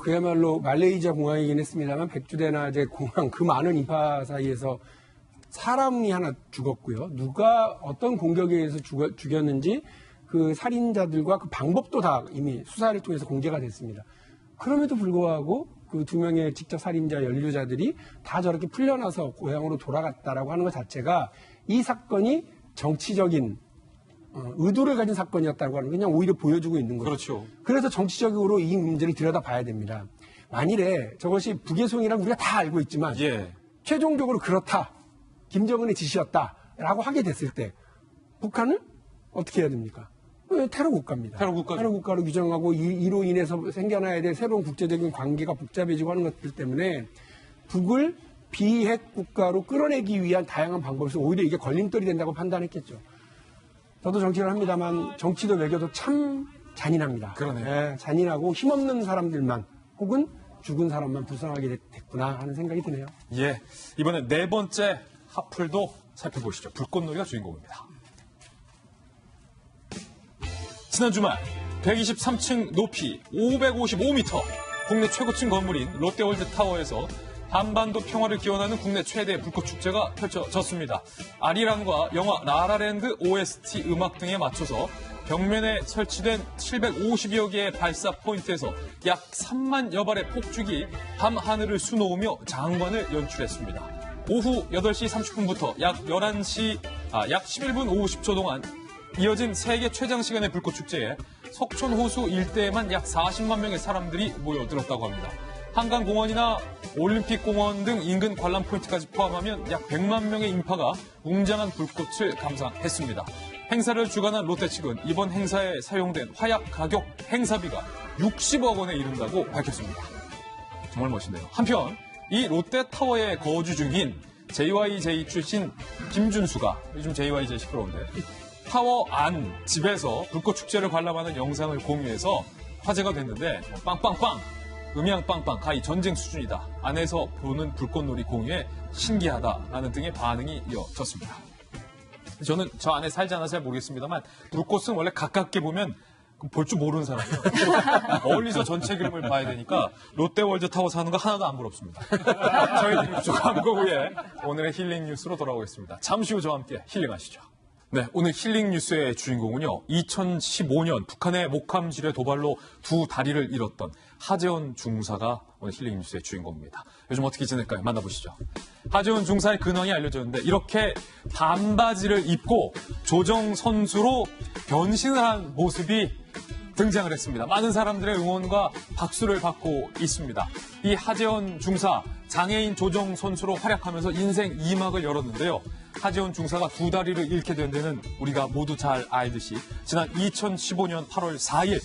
그야말로 말레이시아 공항이긴 했습니다만 백주대낮의 공항 그 많은 인파 사이에서 사람이 하나 죽었고요. 누가 어떤 공격에 의해서 죽였는지 그 살인자들과 그 방법도 다 이미 수사를 통해서 공개가 됐습니다. 그럼에도 불구하고 그 2명의 직접 살인자 연루자들이 다 저렇게 풀려나서 고향으로 돌아갔다라고 하는 것 자체가 이 사건이 정치적인 의도를 가진 사건이었다고 하는 걸 그냥 오히려 보여주고 있는 거죠. 그렇죠. 그래서 정치적으로 이 문제를 들여다봐야 됩니다. 만일에 저것이 북의 소행이라고 우리가 다 알고 있지만 최종적으로 그렇다. 김정은의 지시였다라고 하게 됐을 때 북한은 어떻게 해야 됩니까? 테러 국가입니다. 테러 국가로 규정하고 이로 인해서 생겨나야 될 새로운 국제적인 관계가 복잡해지고 하는 것들 때문에 북을 비핵 국가로 끌어내기 위한 다양한 방법에서 오히려 이게 걸림돌이 된다고 판단했겠죠. 저도 정치를 합니다만 정치도 외교도 참 잔인합니다. 그러네요. 잔인하고 힘없는 사람들만 혹은 죽은 사람만 불쌍하게 됐구나 하는 생각이 드네요. 예, 이번에 네 번째 하플도 살펴보시죠. 불꽃놀이가 주인공입니다. 지난 주말 123층 높이 555m 국내 최고층 건물인 롯데월드타워에서 한반도 평화를 기원하는 국내 최대 불꽃축제가 펼쳐졌습니다. 아리랑과 영화 라라랜드 OST 음악 등에 맞춰서 벽면에 설치된 750여 개의 발사 포인트에서 약 3만여 발의 폭죽이 밤하늘을 수놓으며 장관을 연출했습니다. 오후 8시 30분부터 약 11분 50초 동안 이어진 세계 최장 시간의 불꽃축제에 석촌 호수 일대에만 약 40만 명의 사람들이 모여들었다고 합니다. 한강공원이나 올림픽공원 등 인근 관람 포인트까지 포함하면 약 100만 명의 인파가 웅장한 불꽃을 감상했습니다. 행사를 주관한 롯데 측은 이번 행사에 사용된 화약 가격 행사비가 60억 원에 이른다고 밝혔습니다. 정말 멋있네요. 한편 이 롯데타워에 거주 중인 JYJ 출신 김준수가 요즘 JYJ 시끄러운데 타워 안 집에서 불꽃축제를 관람하는 영상을 공유해서 화제가 됐는데 빵빵빵 음향 빵빵 가히 전쟁 수준이다. 안에서 보는 불꽃놀이 공유에 신기하다라는 등의 반응이 이어졌습니다. 저는 저 안에 살지 않아서 잘 모르겠습니다만 불꽃은 원래 가깝게 보면 볼 줄 모르는 사람이에요. 멀리서 전체 그림을 봐야 되니까 롯데월드 타워 사는 거 하나도 안 부럽습니다. 저희는 광고 후에 오늘의 힐링 뉴스로 돌아오겠습니다. 잠시 후 저와 함께 힐링하시죠. 네, 오늘 힐링 뉴스의 주인공은요. 2015년 북한의 목함지뢰 도발로 두 다리를 잃었던 하재헌 중사가 오늘 힐링 뉴스의 주인공입니다. 요즘 어떻게 지낼까요? 만나보시죠. 하재헌 중사의 근황이 알려졌는데 이렇게 반바지를 입고 조정 선수로 변신을 한 모습이 등장을 했습니다. 많은 사람들의 응원과 박수를 받고 있습니다. 이 하재헌 중사 장애인 조정 선수로 활약하면서 인생 2막을 열었는데요. 하재헌 중사가 두 다리를 잃게 된 데는 우리가 모두 잘 알듯이 지난 2015년 8월 4일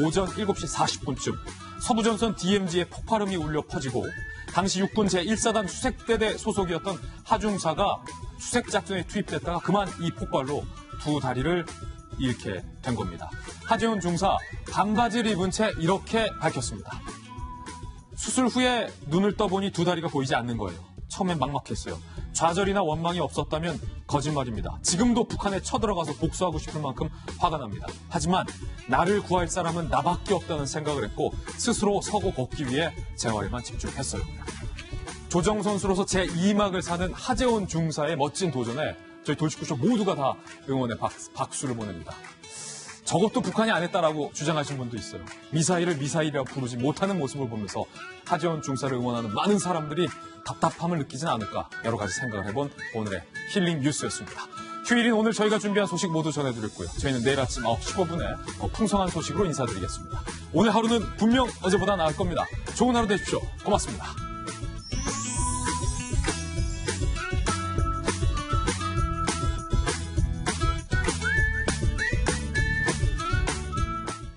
오전 7시 40분쯤 서부전선 DMZ에 폭발음이 울려 퍼지고 당시 육군 제1사단 수색대대 소속이었던 하 중사가 수색작전에 투입됐다가 그만 이 폭발로 두 다리를 잃게 된 겁니다. 하재헌 중사 반바지를 입은 채 이렇게 밝혔습니다. 수술 후에 눈을 떠보니 두 다리가 보이지 않는 거예요. 처음엔 막막했어요. 좌절이나 원망이 없었다면 거짓말입니다. 지금도 북한에 쳐들어가서 복수하고 싶을 만큼 화가 납니다. 하지만 나를 구할 사람은 나밖에 없다는 생각을 했고 스스로 서고 걷기 위해 재활에만 집중했어요. 조정 선수로서 제2막을 사는 하재헌 중사의 멋진 도전에 저희 돌직구쇼 모두가 다 응원의 박수를 보냅니다. 저것도 북한이 안 했다라고 주장하시는 분도 있어요. 미사일을 미사일이라고 부르지 못하는 모습을 보면서 하재헌 중사를 응원하는 많은 사람들이 답답함을 느끼진 않을까 여러 가지 생각을 해본 오늘의 힐링 뉴스였습니다. 휴일인 오늘 저희가 준비한 소식 모두 전해드렸고요. 저희는 내일 아침 9시 15분에 풍성한 소식으로 인사드리겠습니다. 오늘 하루는 분명 어제보다 나을 겁니다. 좋은 하루 되십시오. 고맙습니다.